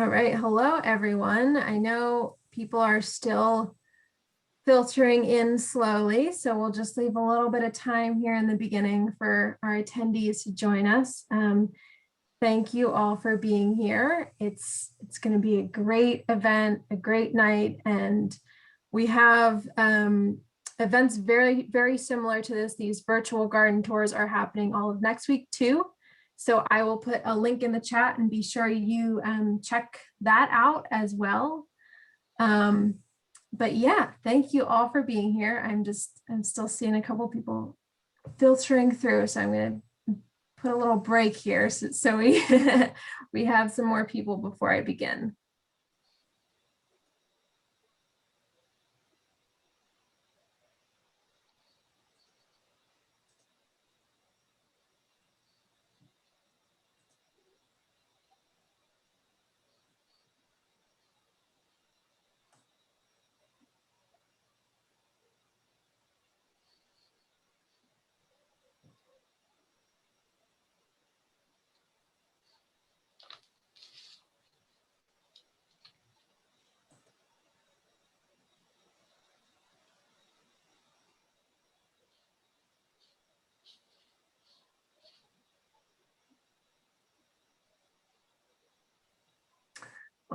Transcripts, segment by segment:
All right. Hello, everyone. I know people are still filtering in slowly, so we'll just leave a little bit of time here in the beginning for our attendees to join us. Thank you all for being here. It's going to be a great event, a great night, and we have events very similar to this. These virtual garden tours are happening all of next week too. So I will put a link in the chat and be sure you check that out as well. But yeah, thank you all for being here. I'm still seeing a couple people filtering through, so I'm going to put a little break here so we we have some more people before I begin.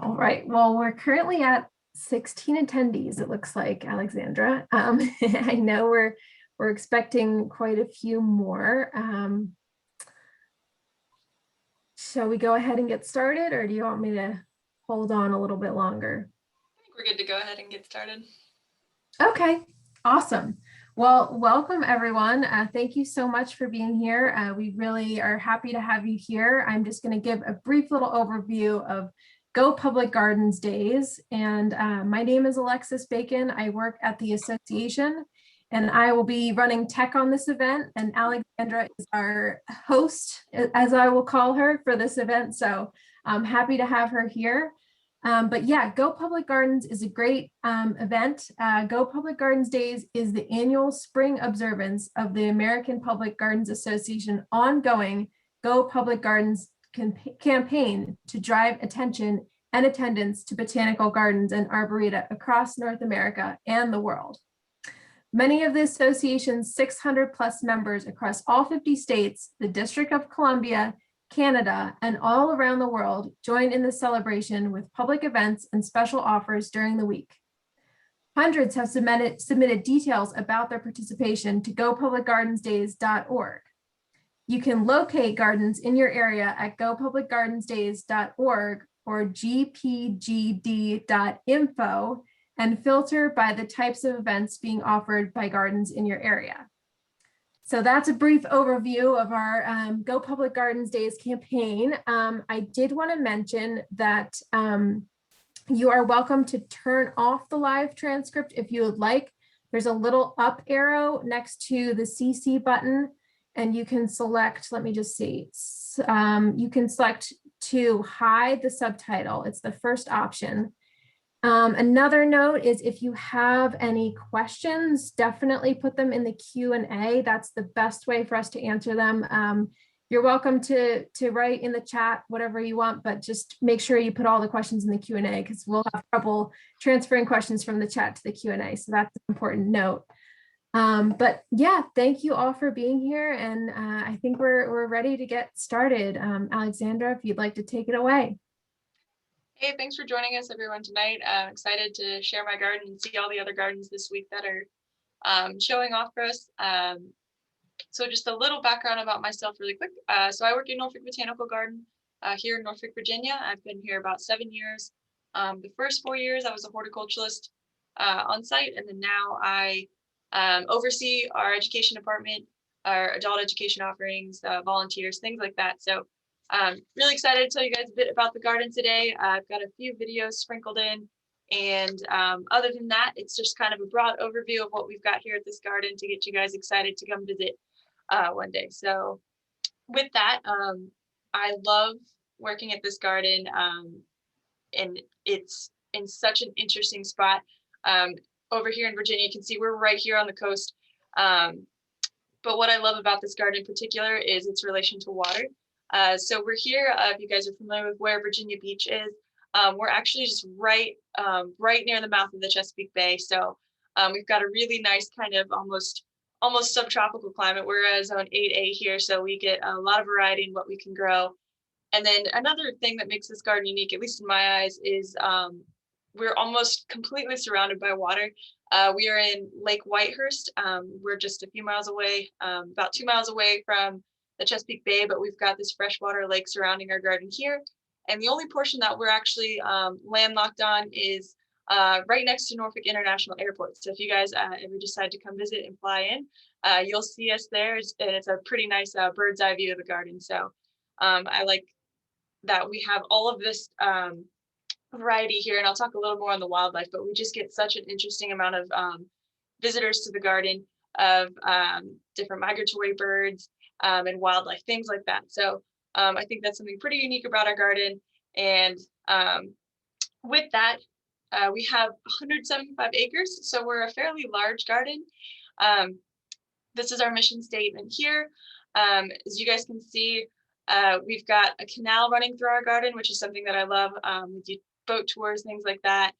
All right, well, we're currently at 16 attendees, it looks like, Alexandra. I know we're expecting quite a few more. Shall we go ahead and get started, or do you want me to hold on a little bit longer? I think we're good to go ahead and get started. Okay, awesome. Well, welcome everyone. Thank you so much for being here. We really are happy to have you here. I'm just going to give a brief little overview of Go Public Gardens Days. And my name is Alexis Bacon. I work at the association and I will be running tech on this event. And Alexandra is our host, as I will call her, for this event. So I'm happy to have her here. But yeah, Go Public Gardens is a great event. Go Public Gardens Days is the annual spring observance of the American Public Gardens Association ongoing Go Public Gardens campaign to drive attention and attendance to botanical gardens and arboreta across North America and the world. Many of the association's 600 plus members across all 50 states, the District of Columbia, Canada, and all around the world join in the celebration with public events and special offers during the week. Hundreds have submitted details about their participation to gopublicgardensdays.org. You can locate gardens in your area at gopublicgardensdays.org or gpgd.info and filter by the types of events being offered by gardens in your area. So that's a brief overview of our Go Public Gardens Days campaign. I did want to mention that you are welcome to turn off the live transcript if you would like. There's a little up arrow next to the CC button, and you can select, let me just see, you can select to hide the subtitle. It's the first option. Another note is if you have any questions, definitely put them in the Q&A. That's the best way for us to answer them. You're welcome to write in the chat whatever you want, but just make sure you put all the questions in the Q&A because we'll have trouble transferring questions from the chat to the Q&A. So that's an important note. But yeah, thank you all for being here. And I think we're ready to get started. Alexandra, if you'd like to take it away. Hey, thanks for joining us, everyone, tonight. I'm excited to share my garden and see all the other gardens this week that are showing off for us. So just a little background about myself really quick. So I work in Norfolk Botanical Garden here in Norfolk, Virginia. I've been here about 7 years. The first 4 years, I was a horticulturalist on site, and then now I oversee our education department, our adult education offerings, volunteers, things like that. So really excited to tell you guys a bit about the garden today. I've got a few videos sprinkled in, and other than that, it's just kind of a broad overview of what we've got here at this garden to get you guys excited to come visit one day. So with that, I love working at this garden, and it's in such an interesting spot. Over here in Virginia, you can see we're right here on the coast. But what I love about this garden in particular is its relation to water. So we're here, if you guys are familiar with where Virginia Beach is, We're actually just right near the mouth of the Chesapeake Bay. So we've got a really nice kind of almost subtropical climate. We're zone 8A here, so we get a lot of variety in what we can grow. And then another thing that makes this garden unique, at least in my eyes, is we're almost completely surrounded by water. We are in Lake Whitehurst. We're just a few miles away, about 2 miles away from the Chesapeake Bay, but we've got this freshwater lake surrounding our garden here. And the only portion that we're actually landlocked on is right next to Norfolk International Airport. So if you guys ever decide to come visit and fly in, you'll see us there. And it's a pretty nice bird's eye view of the garden. So I like that we have all of this variety here, and I'll talk a little more on the wildlife, but we just get such an interesting amount of visitors to the garden of different migratory birds and wildlife, things like that. So I think that's something pretty unique about our garden. And with that, we have 175 acres, so we're a fairly large garden. This is our mission statement here. As you guys can see, we've got a canal running through our garden, which is something that I love. We do boat tours, things like that.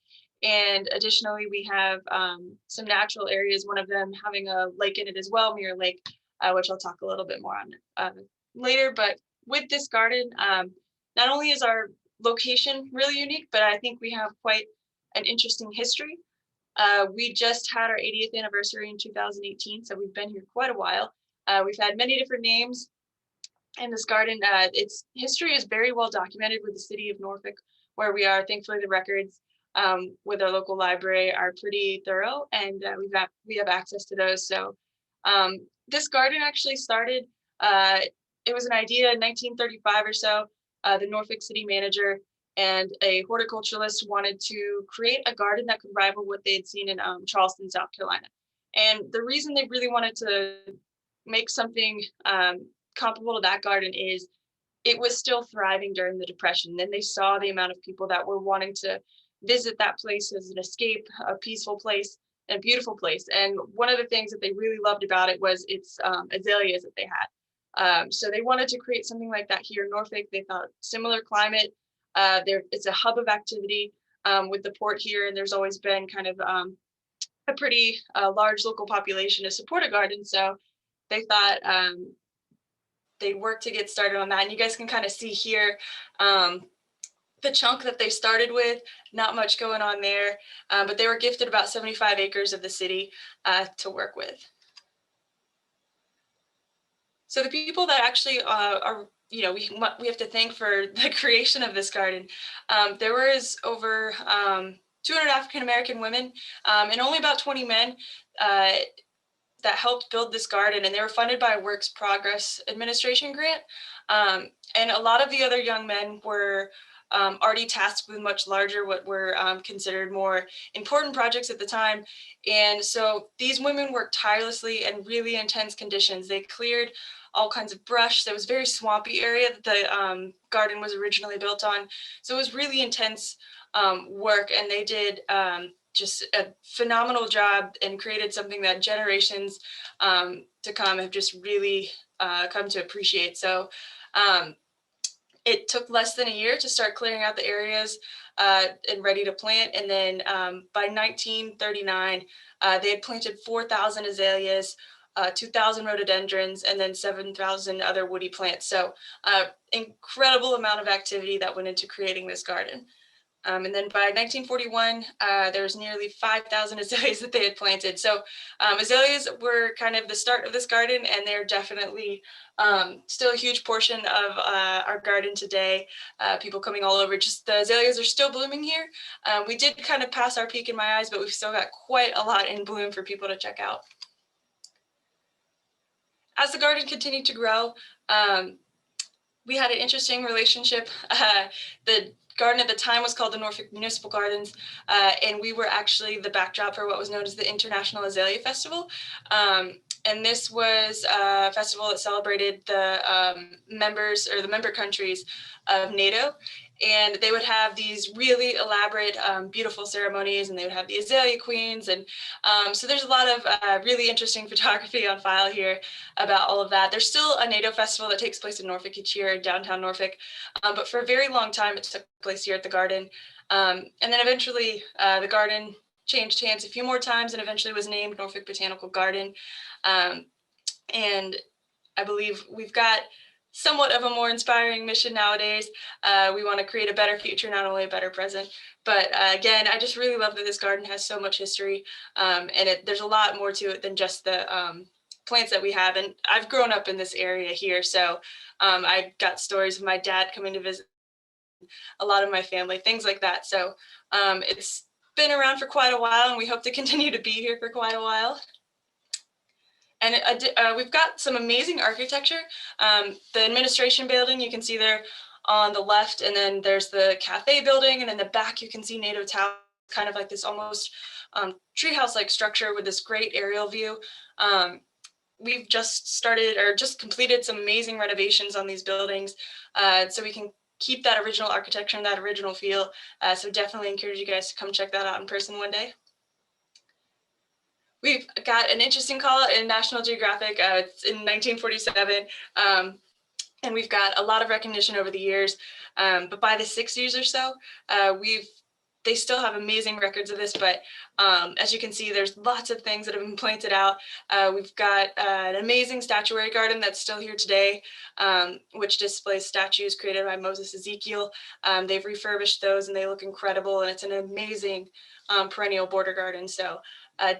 And additionally, we have some natural areas, one of them having a lake in it as well, Mirror Lake, which I'll talk a little bit more on later. But with this garden, not only is our location really unique, but I think we have quite an interesting history. We just had our 80th anniversary in 2018, so we've been here quite a while. We've had many different names in this garden. Its history is very well documented with the city of Norfolk, where we are. Thankfully, the records with our local library are pretty thorough, and we have access to those. So this garden actually started, it was an idea in 1935 or so. The Norfolk city manager and a horticulturalist wanted to create a garden that could rival what they had seen in Charleston, South Carolina. And the reason they really wanted to make something comparable to that garden is it was still thriving during the Depression. Then they saw the amount of people that were wanting to visit that place as an escape, a peaceful place, and a beautiful place. And one of the things that they really loved about it was its azaleas that they had. So they wanted to create something like that here in Norfolk. They thought similar climate. It's a hub of activity with the port here, and there's always been kind of a pretty large local population to support a garden. So they thought they'd work to get started on that. And you guys can kind of see here the chunk that they started with, not much going on there, but they were gifted about 75 acres of the city to work with. So the people that actually are, we have to thank for the creation of this garden. There was over 200 African-American women and only about 20 men that helped build this garden, and they were funded by a Works Progress Administration grant. And a lot of the other young men were already tasked with much larger, what were considered more important projects at the time. And so these women worked tirelessly in really intense conditions. They cleared all kinds of brush. There was a very swampy area that the garden was originally built on. So it was really intense work, and they did just a phenomenal job and created something that generations to come have just really come to appreciate. So it took less than a year to start clearing out the areas and ready to plant. And then by 1939, they had planted 4,000 azaleas, 2,000 rhododendrons, and then 7,000 other woody plants. So incredible amount of activity that went into creating this garden. And then by 1941, there was nearly 5,000 azaleas that they had planted. So azaleas were kind of the start of this garden, and they're definitely still a huge portion of our garden today. People coming all over. Just the azaleas are still blooming here. We did kind of pass our peak in my eyes, but we've still got quite a lot in bloom for people to check out. As the garden continued to grow, we had an interesting relationship. The garden at the time was called the Norfolk Municipal Gardens, and we were actually the backdrop for what was known as the International Azalea Festival. And this was a festival that celebrated the members or the member countries of NATO. And they would have these really elaborate, beautiful ceremonies, and they would have the azalea queens. And so there's a lot of really interesting photography on file here about all of that. There's still a NATO festival that takes place in Norfolk each year, in downtown Norfolk. But for a very long time, it took place here at the garden. And then eventually the garden changed hands a few more times and eventually was named Norfolk Botanical Garden. And I believe we've got somewhat of a more inspiring mission nowadays. We want to create a better future, not only a better present. But again, I just really love that this garden has so much history, and there's a lot more to it than just the plants that we have. And I've grown up in this area here, so I've got stories of my dad coming to visit, a lot of my family, things like that. So it's been around for quite a while, and we hope to continue to be here for quite a while. And we've got some amazing architecture. The administration building, you can see there on the left, and then there's the cafe building, and in the back you can see NATO Tower, kind of like this almost treehouse-like structure with this great aerial view. We've just completed some amazing renovations on these buildings, so we can keep that original architecture and that original feel. So definitely encourage you guys to come check that out in person one day. We've got an interesting call in National Geographic. It's in 1947, and we've got a lot of recognition over the years. But by the 60s or so, they still have amazing records of this. But as you can see, there's lots of things that have been planted out. We've got an amazing statuary garden that's still here today, which displays statues created by Moses Ezekiel. They've refurbished those, and they look incredible. And it's an amazing perennial border garden. So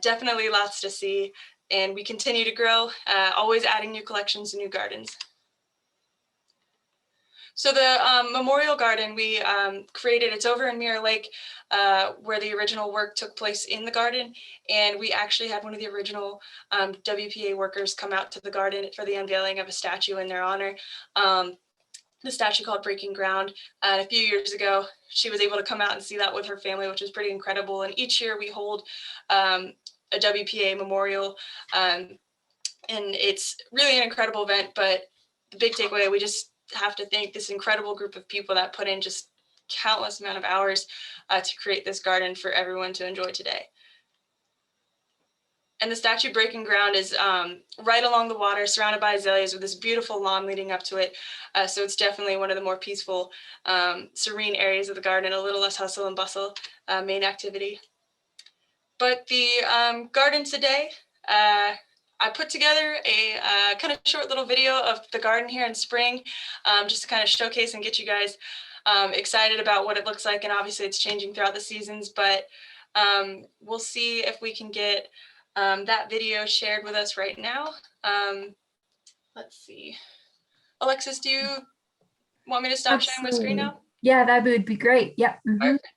definitely lots to see, and we continue to grow, always adding new collections and new gardens. So the memorial garden we created, it's over in Mirror Lake, where the original work took place in the garden, and we actually had one of the original WPA workers come out to the garden for the unveiling of a statue in their honor. The statue called Breaking Ground. A few years ago, she was able to come out and see that with her family, which is pretty incredible. And each year we hold a WPA memorial, and it's really an incredible event. But the big takeaway, we just have to thank this incredible group of people that put in just countless amount of hours to create this garden for everyone to enjoy today. And the statue Breaking Ground is right along the water, surrounded by azaleas with this beautiful lawn leading up to it. So it's definitely one of the more peaceful, serene areas of the garden, a little less hustle and bustle, main activity. But the garden today, I put together a kind of short little video of the garden here in spring, just to kind of showcase and get you guys excited about what it looks like. And obviously it's changing throughout the seasons, but we'll see if we can get that video shared with us right now. Let's see. Alexis, do you want me to stop sharing my screen now? Yeah, that would be great. Yep. Perfect.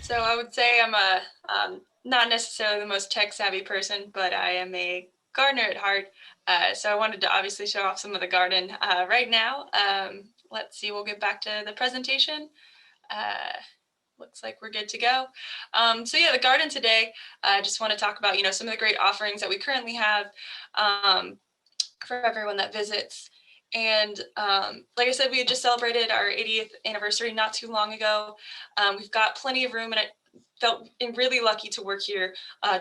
So I would say I'm a not necessarily the most tech savvy person, but I am a gardener at heart. So I wanted to obviously show off some of the garden right now. Let's see, we'll get back to the presentation. Looks like we're good to go. So yeah, the garden today, I just want to talk about, some of the great offerings that we currently have for everyone that visits. And like I said, we had just celebrated our 80th anniversary not too long ago. We've got plenty of room, and I felt really lucky to work here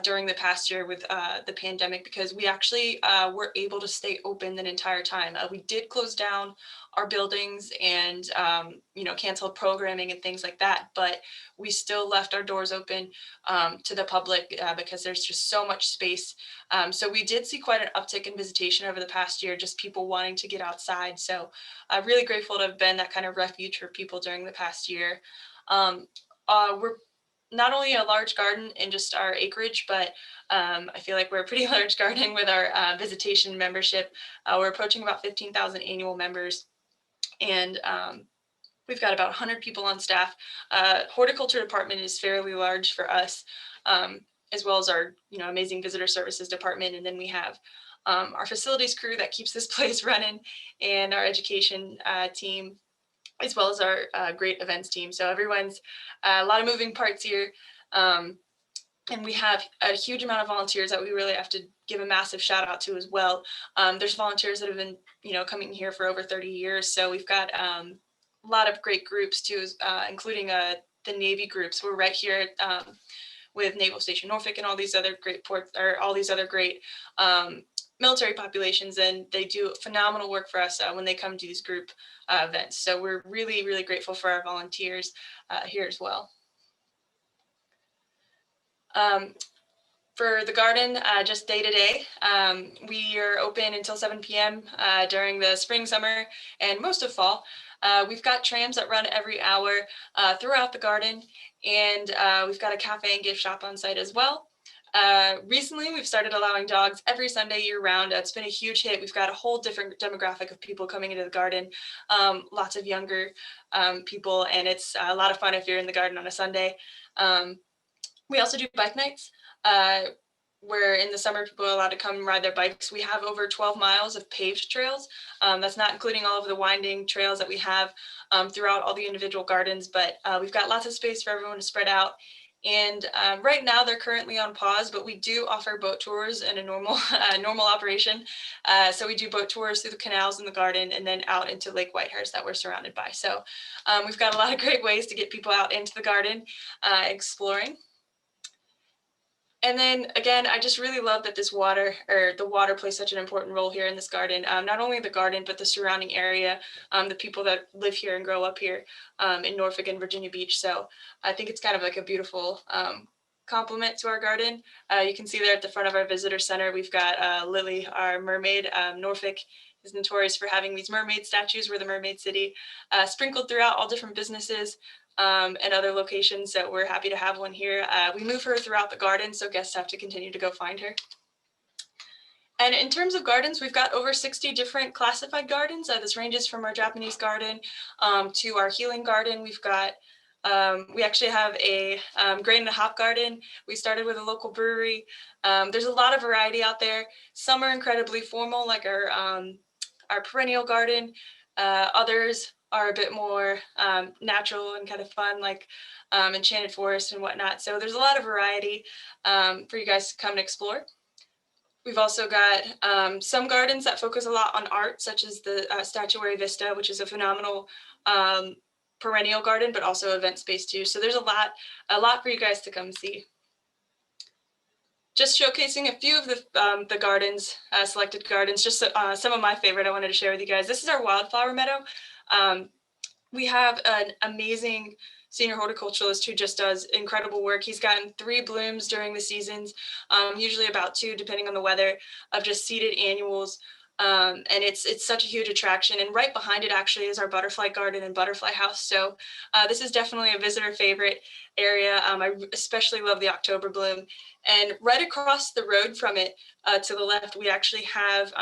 during the past year with the pandemic, because we actually were able to stay open the entire time. We did close down our buildings and canceled programming and things like that, but we still left our doors open to the public because there's just so much space. So we did see quite an uptick in visitation over the past year, just people wanting to get outside. So I'm really grateful to have been that kind of refuge for people during the past year. We're not only a large garden in just our acreage, but I feel like we're a pretty large garden with our visitation membership. We're approaching about 15,000 annual members, and we've got about 100 people on staff. Horticulture department is fairly large for us, as well as our amazing visitor services department. And then we have our facilities crew that keeps this place running, and our education team, as well as our great events team. So everyone's a lot of moving parts here. And we have a huge amount of volunteers that we really have to give a massive shout out to as well. There's volunteers that have been, coming here for over 30 years. So we've got a lot of great groups too, including the Navy groups. We're right here with Naval Station Norfolk and all these other great ports, or all these other great military populations, and they do phenomenal work for us when they come to these group events. So we're really, really grateful for our volunteers here as well. For the garden, just day to day, we are open until 7 p.m. During the spring, summer, and most of fall. We've got trams that run every hour throughout the garden, and we've got a cafe and gift shop on site as well. Recently, we've started allowing dogs every Sunday year round. It's been a huge hit. We've got a whole different demographic of people coming into the garden, lots of younger people, and it's a lot of fun if you're in the garden on a Sunday. We also do bike nights, where in the summer people are allowed to come ride their bikes. We have over 12 miles of paved trails. That's not including all of the winding trails that we have throughout all the individual gardens, but we've got lots of space for everyone to spread out. And right now they're currently on pause, but we do offer boat tours in a normal operation. So we do boat tours through the canals in the garden and then out into Lake Whitehurst that we're surrounded by. So we've got a lot of great ways to get people out into the garden exploring. And then again, I just really love that the water plays such an important role here in this garden. Not only the garden, but the surrounding area, the people that live here and grow up here in Norfolk and Virginia Beach. So I think it's kind of like a beautiful complement to our garden. You can see there at the front of our visitor center, we've got Lily, our mermaid. Norfolk is notorious for having these mermaid statues. We're the mermaid city, sprinkled throughout all different businesses and other locations. So we're happy to have one here. We move her throughout the garden, so guests have to continue to go find her. And in terms of gardens, we've got over 60 different classified gardens. This ranges from our Japanese garden to our healing garden. We've got we actually have a grain and hop garden. We started with a local brewery. There's a lot of variety out there. Some are incredibly formal, like our perennial garden. Others are a bit more natural and kind of fun, like Enchanted Forest and whatnot. So there's a lot of variety for you guys to come and explore. We've also got some gardens that focus a lot on art, such as the Statuary Vista, which is a phenomenal perennial garden, but also event space too. So there's a lot for you guys to come see. Just showcasing a few of the gardens, selected gardens, just some of my favorite I wanted to share with you guys. This is our wildflower meadow. We have an amazing senior horticulturalist who just does incredible work. He's gotten 3 blooms during the seasons, usually about 2, depending on the weather, of just seeded annuals. And it's such a huge attraction. And right behind it actually is our butterfly garden and butterfly house. So this is definitely a visitor favorite area. I especially love the October bloom. And right across the road from it to the left, we actually have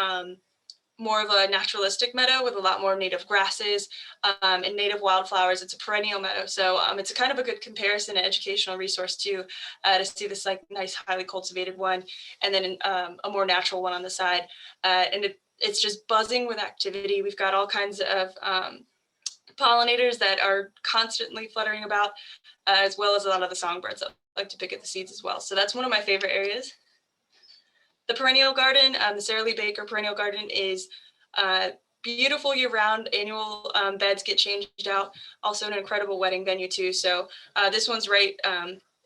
more of a naturalistic meadow with a lot more native grasses and native wildflowers. It's a perennial meadow. So it's a kind of a good comparison and educational resource too, to see this like nice, highly cultivated one, and then a more natural one on the side. And it's just buzzing with activity. We've got all kinds of pollinators that are constantly fluttering about, as well as a lot of the songbirds that like to pick at the seeds as well. So that's one of my favorite areas. The perennial garden, the Sarah Lee Baker perennial garden is beautiful year-round. Annual beds get changed out. Also an incredible wedding venue too. So this one's right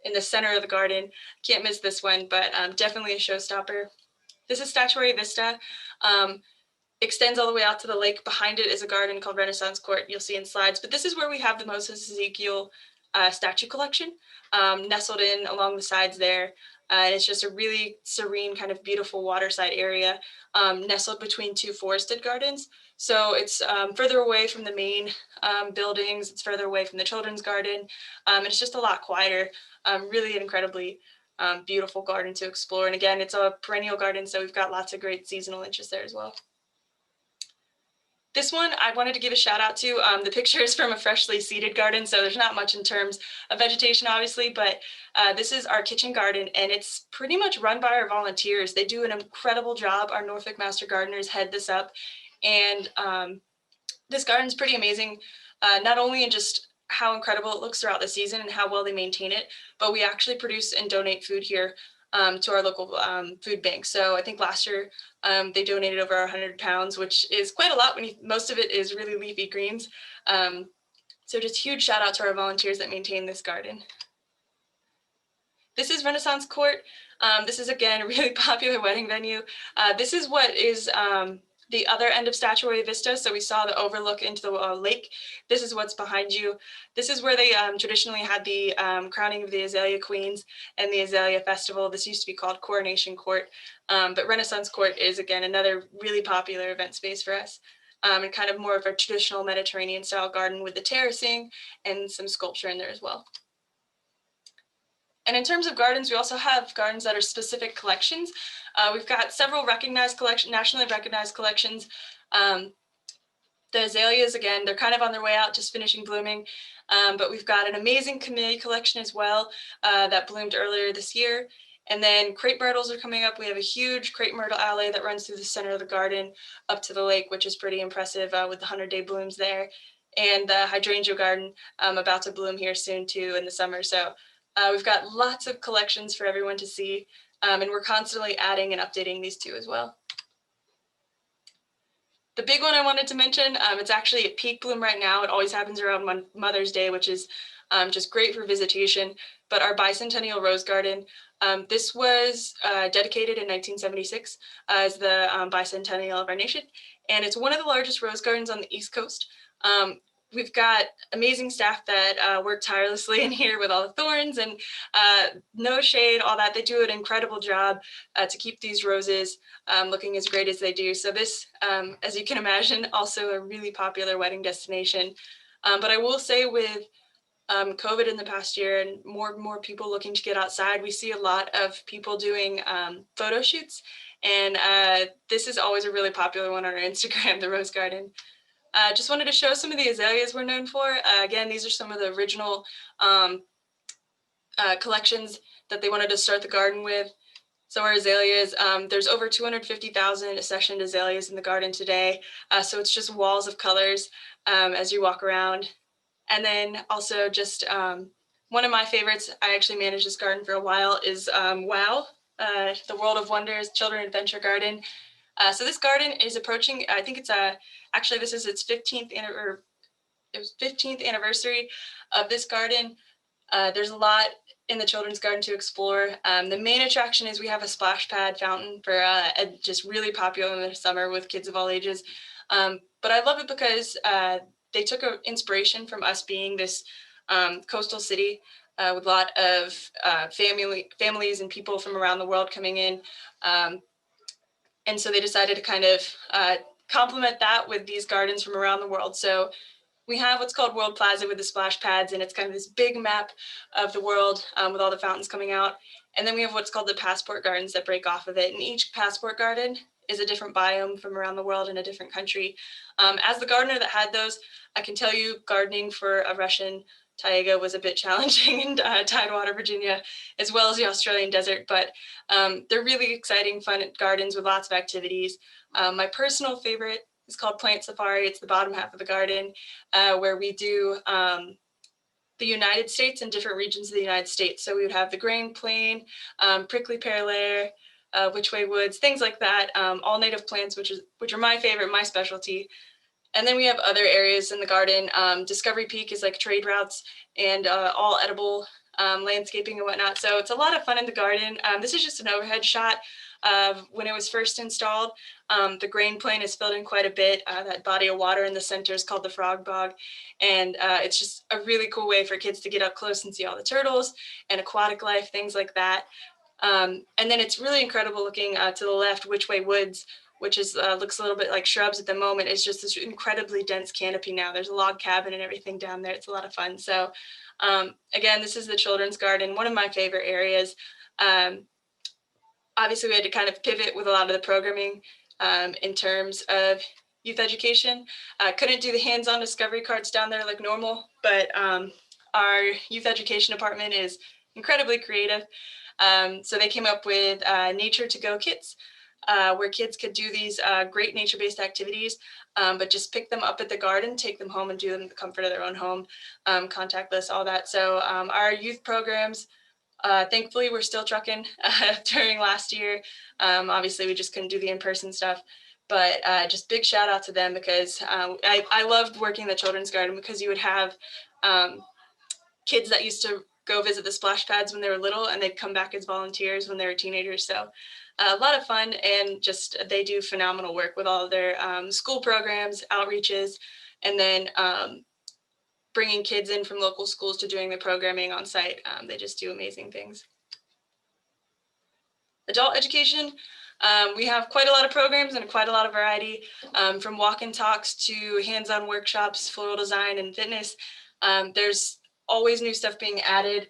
in the center of the garden. Can't miss this one, but definitely a showstopper. This is Statuary Vista. Extends all the way out to the lake. Behind it is a garden called Renaissance Court. You'll see in slides, but this is where we have the Moses Ezekiel statue collection nestled in along the sides there. And it's just a really serene, kind of beautiful waterside area nestled between two forested gardens. So it's further away from the main buildings. It's further away from the children's garden. And it's just a lot quieter. Really an incredibly beautiful garden to explore. And again, it's a perennial garden, so we've got lots of great seasonal interest there as well. This one I wanted to give a shout out to. The picture is from a freshly seeded garden, so there's not much in terms of vegetation, obviously, but this is our kitchen garden, and it's pretty much run by our volunteers. They do an incredible job. Our Norfolk Master Gardeners head this up, and this garden's pretty amazing, not only in just how incredible it looks throughout the season and how well they maintain it, but we actually produce and donate food here to our local food bank. So I think last year they donated over 100 pounds, which is quite a lot when most of it is really leafy greens. So just huge shout out to our volunteers that maintain this garden. This is Renaissance Court. This is, again, a really popular wedding venue. This is what is the other end of Statuary Vista. So we saw the overlook into the lake. This is what's behind you. This is where they traditionally had the crowning of the Azalea Queens and the Azalea Festival. This used to be called Coronation Court. But Renaissance Court is, again, another really popular event space for us. And kind of more of a traditional Mediterranean style garden with the terracing and some sculpture in there as well. And in terms of gardens, we also have gardens that are specific collections. We've got several nationally recognized collections. The azaleas, again, they're kind of on their way out, just finishing blooming. But we've got an amazing camellia collection as well that bloomed earlier this year. And then crepe myrtles are coming up. We have a huge crepe myrtle alley that runs through the center of the garden up to the lake, which is pretty impressive with the 100-day blooms there. And the hydrangea garden about to bloom here soon too in the summer. So we've got lots of collections for everyone to see, and we're constantly adding and updating these two as well. The big one I wanted to mention, it's actually at peak bloom right now. It always happens around Mother's Day, which is just great for visitation. But our bicentennial rose garden, this was dedicated in 1976 as the bicentennial of our nation. And it's one of the largest rose gardens on the East Coast. We've got amazing staff that work tirelessly in here with all the thorns and no shade, all that. They do an incredible job to keep these roses looking as great as they do. So this, as you can imagine, also a really popular wedding destination. But I will say with COVID in the past year and more people looking to get outside, we see a lot of people doing photo shoots. And this is always a really popular one on our Instagram, the Rose Garden. Just wanted to show some of the azaleas we're known for. Again, these are some of the original collections that they wanted to start the garden with. So our azaleas, there's over 250,000 accessioned azaleas in the garden today. So it's just walls of colors as you walk around. And then also just one of my favorites, I actually managed this garden for a while, is WOW, the World of Wonders Children Adventure Garden. So this garden is approaching, I think it's actually this is its 15th anniversary of this garden. There's a lot in the children's garden to explore. The main attraction is we have a splash pad fountain for just really popular in the summer with kids of all ages. But I love it because they took an inspiration from us being this coastal city with a lot of families and people from around the world coming in. And so they decided to kind of complement that with these gardens from around the world. So we have what's called World Plaza with the splash pads, and it's kind of this big map of the world with all the fountains coming out. And then we have what's called the passport gardens that break off of it. And each passport garden is a different biome from around the world in a different country. As the gardener that had those, I can tell you gardening for a Russian taiga was a bit challenging in Tidewater, Virginia, as well as the Australian desert, but they're really exciting, fun gardens with lots of activities. My personal favorite is called Plant Safari. It's the bottom half of the garden where we do the United States and different regions of the United States. So we would have the Grand Plain, prickly pear layer, which way woods, things like that, all native plants, which are my favorite, my specialty. And then we have other areas in the garden. Discovery Peak is like trade routes and all edible landscaping and whatnot. So it's a lot of fun in the garden. This is just an overhead shot of when it was first installed. The grain plain is filled in quite a bit. That body of water in the center is called the Frog Bog. And it's just a really cool way for kids to get up close and see all the turtles and aquatic life, things like that. And then it's really incredible looking to the left, Which Way Woods, which is looks a little bit like shrubs at the moment. It's just this incredibly dense canopy now. There's a log cabin and everything down there. It's a lot of fun. So again, this is the children's garden, one of my favorite areas. Obviously, we had to kind of pivot with a lot of the programming in terms of youth education. Couldn't do the hands-on discovery cards down there like normal, but our youth education department is incredibly creative. So they came up with Nature to Go kits, where kids could do these great nature-based activities, but just pick them up at the garden, take them home and do them in the comfort of their own home, contactless, all that. So our youth programs, thankfully, we're still trucking during last year. Obviously, we just couldn't do the in-person stuff, but just big shout out to them because I loved working in the children's garden because you would have kids that used to go visit the splash pads when they were little and they'd come back as volunteers when they were teenagers. So a lot of fun, and just they do phenomenal work with all of their school programs, outreaches, and then bringing kids in from local schools to doing the programming on site. They just do amazing things. Adult education, we have quite a lot of programs and quite a lot of variety, from walk and talks to hands-on workshops, floral design and fitness. There's always new stuff being added.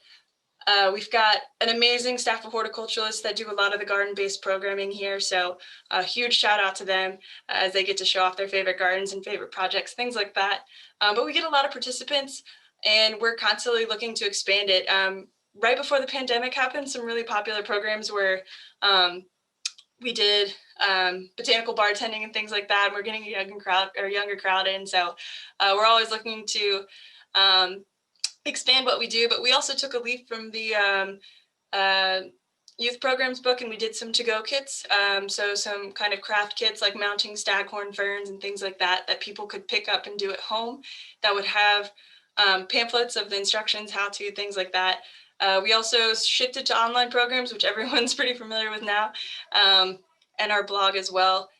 We've got an amazing staff of horticulturalists that do a lot of the garden-based programming here. So a huge shout out to them as they get to show off their favorite gardens and favorite projects, things like that. But we get a lot of participants and we're constantly looking to expand it. Right before the pandemic happened, some really popular programs were, we did botanical bartending and things like that. We're getting a younger crowd in. So we're always looking to expand what we do, but we also took a leaf from the youth programs book and we did some to-go kits. So some kind of craft kits like mounting staghorn ferns and things like that people could pick up and do at home that would have pamphlets of the instructions, how to, things like that. We also shifted to online programs, which everyone's pretty familiar with now, and our blog as well.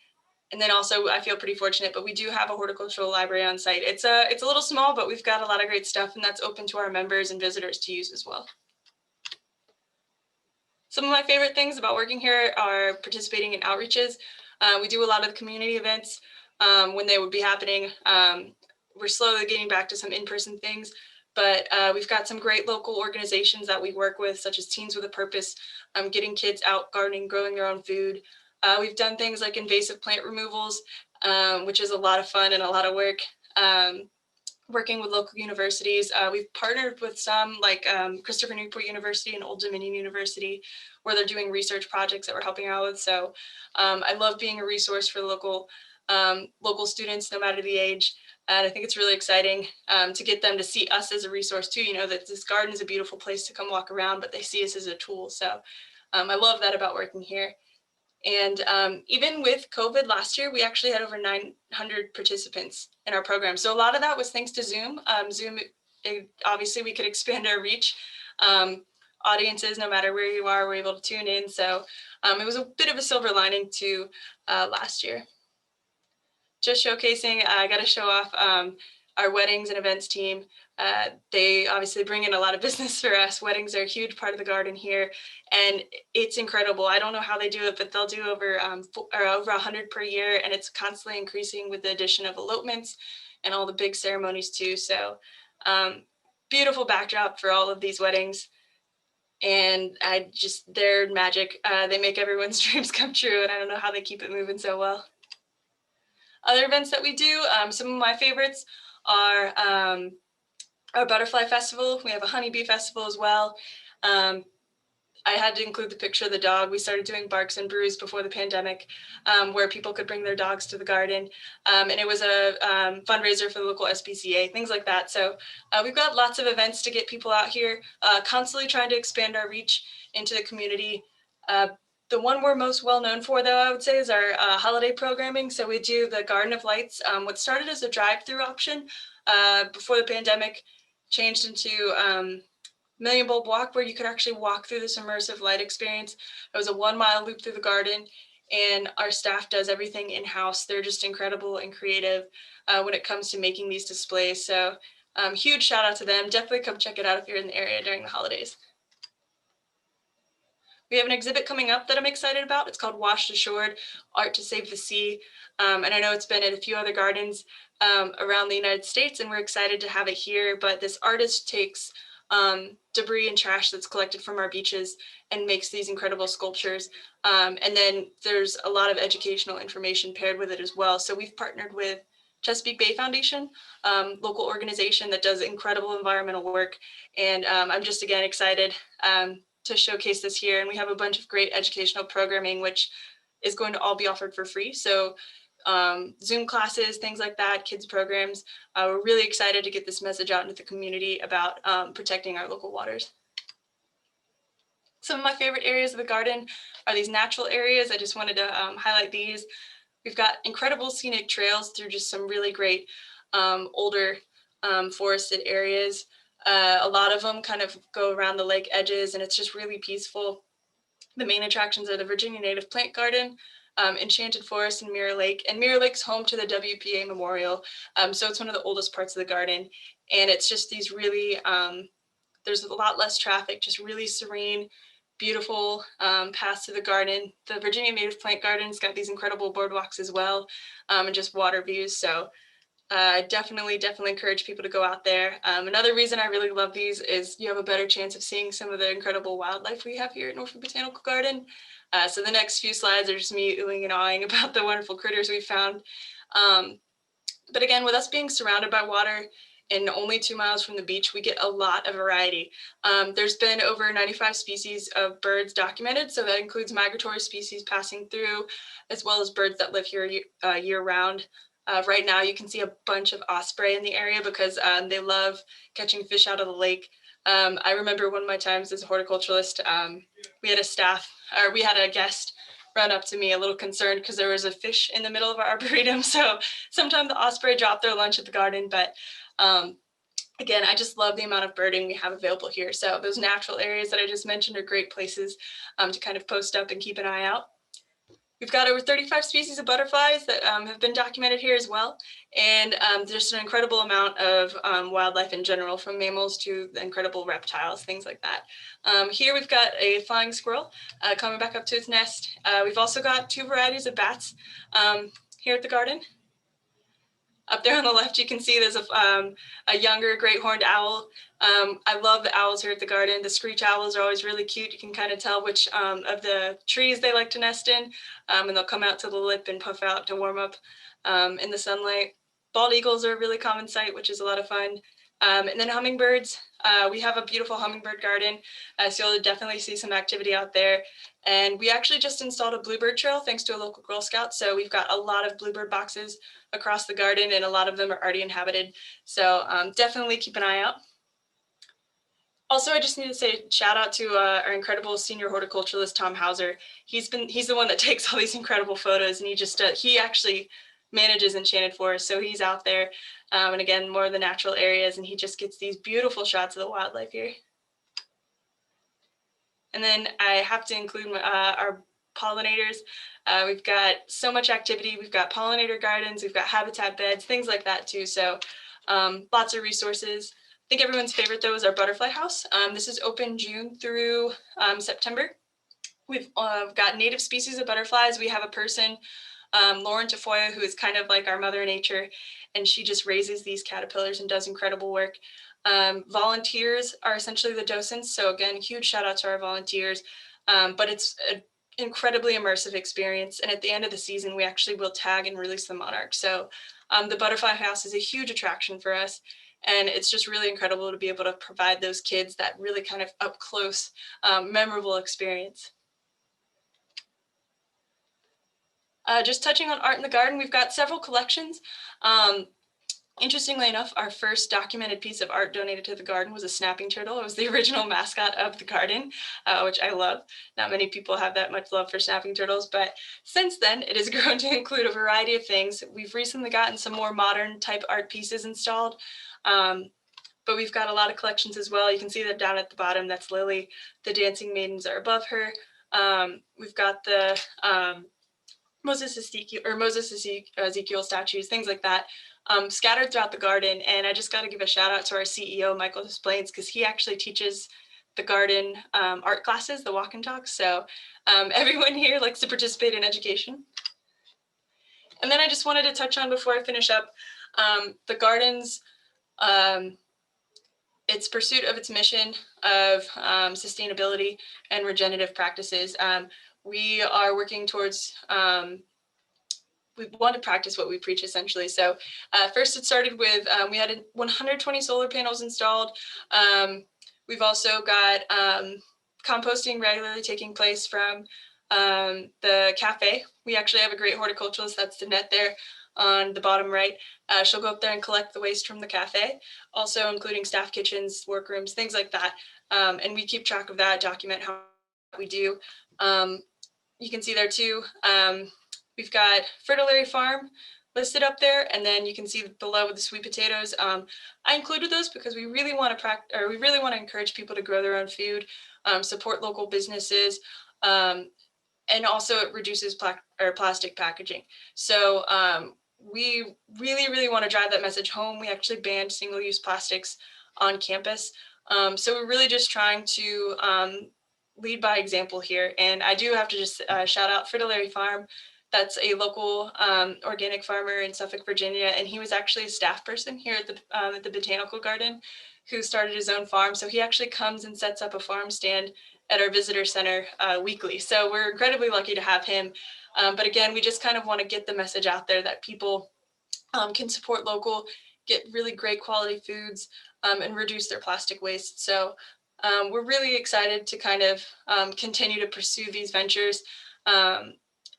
And then also I feel pretty fortunate, but we do have a horticultural library on site. It's a little small, but we've got a lot of great stuff and that's open to our members and visitors to use as well. Some of my favorite things about working here are participating in outreaches. We do a lot of the community events when they would be happening. We're slowly getting back to some in-person things, but we've got some great local organizations that we work with, such as Teens with a Purpose, getting kids out gardening, growing their own food. We've done things like invasive plant removals, which is a lot of fun and a lot of work. Working with local universities. We've partnered with some like Christopher Newport University and Old Dominion University, where they're doing research projects that we're helping out with. So I love being a resource for local students, no matter the age. And I think it's really exciting to get them to see us as a resource too. You know, that this garden is a beautiful place to come walk around, but they see us as a tool. So I love that about working here. And even with COVID last year, we actually had over 900 participants in our program. So a lot of that was thanks to Zoom. Zoom, obviously we could expand our reach. Audiences, no matter where you are, were able to tune in. So it was a bit of a silver lining to last year. Just showcasing, I got to show off our weddings and events team. They obviously bring in a lot of business for us. Weddings are a huge part of the garden here, and it's incredible. I don't know how they do it, but they'll do over 100 per year, and it's constantly increasing with the addition of elopements and all the big ceremonies too. So beautiful backdrop for all of these weddings. and they're magic. They make everyone's dreams come true, and I don't know how they keep it moving so well. Other events that we do, some of my favorites are our butterfly festival. We have a honeybee festival as well. I had to include the picture of the dog. We started doing Barks and Brews before the pandemic, where people could bring their dogs to the garden. And it was a fundraiser for the local SPCA, things like that. So we've got lots of events to get people out here, constantly trying to expand our reach into the community. The one we're most well known for, though, I would say, is our holiday programming. So we do the Garden of Lights, what started as a drive-through option before the pandemic changed into Million Bulb Walk, where you could actually walk through this immersive light experience. It was a 1 mile loop through the garden, and our staff does everything in-house. They're just incredible and creative when it comes to making these displays. So huge shout out to them. Definitely come check it out if you're in the area during the holidays. We have an exhibit coming up that I'm excited about. It's called Washed Assured, Art to Save the Sea. And I know it's been at a few other gardens around the United States, and we're excited to have it here. But this artist takes debris and trash that's collected from our beaches and makes these incredible sculptures. And then there's a lot of educational information paired with it as well. So we've partnered with Chesapeake Bay Foundation, local organization that does incredible environmental work. And I'm just, again, excited to showcase this here. And we have a bunch of great educational programming, which is going to all be offered for free. So Zoom classes, things like that, kids programs. We're really excited to get this message out into the community about protecting our local waters. Some of my favorite areas of the garden are these natural areas. I just wanted to highlight these. We've got incredible scenic trails through just some really great older forested areas. A lot of them kind of go around the lake edges, and it's just really peaceful. The main attractions are the Virginia Native Plant Garden, Enchanted Forest, and Mirror Lake. And Mirror Lake's home to the WPA Memorial. So it's one of the oldest parts of the garden. And it's just these really, there's a lot less traffic, just really serene, beautiful paths to the garden. The Virginia Native Plant Garden's got these incredible boardwalks as well, and just water views. So definitely encourage people to go out there. Another reason I really love these is you have a better chance of seeing some of the incredible wildlife we have here at Norfolk Botanical Garden. So the next few slides are just me oohing and awing about the wonderful critters we found. But again, with us being surrounded by water and only 2 miles from the beach, we get a lot of variety. There's been over 95 species of birds documented. So that includes migratory species passing through, as well as birds that live here year round. Right now, you can see a bunch of osprey in the area because they love catching fish out of the lake. I remember one of my times as a horticulturalist, we had a guest run up to me a little concerned because there was a fish in the middle of our arboretum. So sometimes the osprey drop their lunch at the garden. But again, I just love the amount of birding we have available here. So those natural areas that I just mentioned are great places to kind of post up and keep an eye out. We've got over 35 species of butterflies that have been documented here as well. And there's an incredible amount of wildlife in general, from mammals to the incredible reptiles, things like that. Here we've got a flying squirrel coming back up to its nest. We've also got 2 varieties of bats here at the garden. Up there on the left, you can see there's a younger great horned owl. I love the owls here at the garden. The screech owls are always really cute. You can kind of tell which of the trees they like to nest in, and they'll come out to the lip and puff out to warm up in the sunlight. Bald eagles are a really common sight, which is a lot of fun. And then hummingbirds. We have a beautiful hummingbird garden, so you'll definitely see some activity out there. And we actually just installed a bluebird trail thanks to a local Girl Scout. So we've got a lot of bluebird boxes across the garden, and a lot of them are already inhabited. So definitely keep an eye out. Also, I just need to say shout out to our incredible senior horticulturalist, Tom Hauser. He's the one that takes all these incredible photos, and he actually manages Enchanted Forest. So he's out there, and again, more of the natural areas, and he just gets these beautiful shots of the wildlife here. And then I have to include our pollinators. We've got so much activity. We've got pollinator gardens, we've got habitat beds, things like that too. So lots of resources. I think everyone's favorite though is our butterfly house. This is open June through September. We've got native species of butterflies. We have a person, Lauren Tafoya, who is kind of like our mother nature, and she just raises these caterpillars and does incredible work. Volunteers are essentially the docents. So again, huge shout out to our volunteers. But it's an incredibly immersive experience. And at the end of the season, we actually will tag and release the monarch. So the butterfly house is a huge attraction for us. And it's just really incredible to be able to provide those kids that really kind of up close, memorable experience. Just touching on art in the garden, we've got several collections. Interestingly enough, our first documented piece of art donated to the garden was a snapping turtle. It was the original mascot of the garden, which I love. Not many people have that much love for snapping turtles, but since then it has grown to include a variety of things. We've recently gotten some more modern type art pieces installed, but we've got a lot of collections as well. You can see that down at the bottom, that's Lily. The dancing maidens are above her. We've got the Moses Ezekiel statues, things like that. Scattered throughout the garden. And I just got to give a shout out to our CEO, Michael Displains, because he actually teaches the garden art classes, the walk and talks. So everyone here likes to participate in education. And then I just wanted to touch on, before I finish up, the gardens, its pursuit of its mission of sustainability and regenerative practices. We are working towards we want to practice what we preach, essentially. So first it started with, we had 120 solar panels installed. We've also got composting regularly taking place from the cafe. We actually have a great horticulturalist, that's the net there on the bottom right. She'll go up there and collect the waste from the cafe, also including staff kitchens, workrooms, things like that. And we keep track of that, document how we do. You can see there too, we've got Fertilary Farm listed up there, and then you can see below with the sweet potatoes. I included those because we really want to encourage people to grow their own food, support local businesses, and also it reduces plastic packaging. So we really want to drive that message home. We actually banned single-use plastics on campus. So we're really just trying to lead by example here. And I do have to just shout out Fertilary Farm. That's a local organic farmer in Suffolk, Virginia, and he was actually a staff person here at the Botanical Garden who started his own farm. So he actually comes and sets up a farm stand at our visitor center weekly. So we're incredibly lucky to have him. But again, we just kind of want to get the message out there that people can support local, get really great quality foods, and reduce their plastic waste. So we're really excited to kind of continue to pursue these ventures.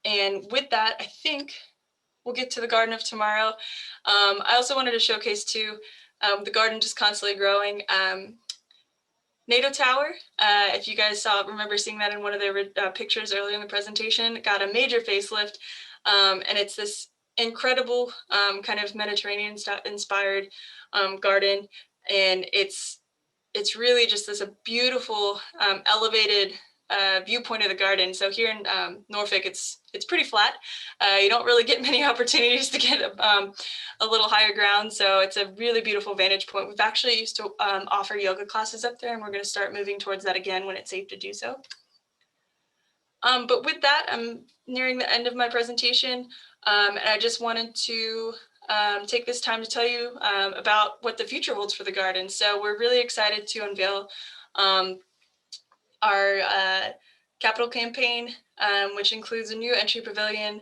And with that, I think we'll get to the Garden of Tomorrow. I also wanted to showcase too, the garden just constantly growing. NATO Tower, if you guys remember seeing that in one of the pictures earlier in the presentation, got a major facelift. And it's this incredible kind of Mediterranean inspired garden. And it's really just this a beautiful elevated viewpoint of the garden. So here in Norfolk, it's pretty flat. You don't really get many opportunities to get a little higher ground. So it's a really beautiful vantage point. We've actually used to offer yoga classes up there, and we're going to start moving towards that again when it's safe to do so. But with that, I'm nearing the end of my presentation. And I just wanted to take this time to tell you about what the future holds for the garden. So we're really excited to unveil our capital campaign, which includes a new entry pavilion,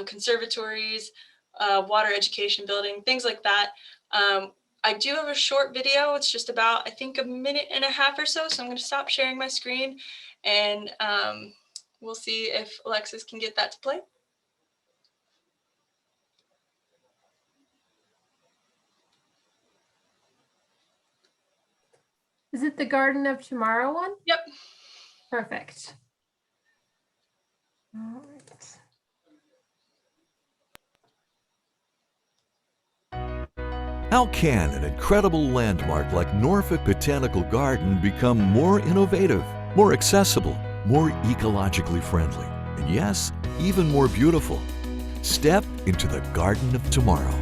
conservatories, water education building, things like that. I do have a short video. It's just about, I think, a minute and a half or so. So I'm going to stop sharing my screen, and we'll see if Alexis can get that to play. Is it the Garden of Tomorrow one? Yep. Perfect. All right. How can an incredible landmark like Norfolk Botanical Garden become more innovative, more accessible, more ecologically friendly, and yes, even more beautiful? Step into the Garden of Tomorrow.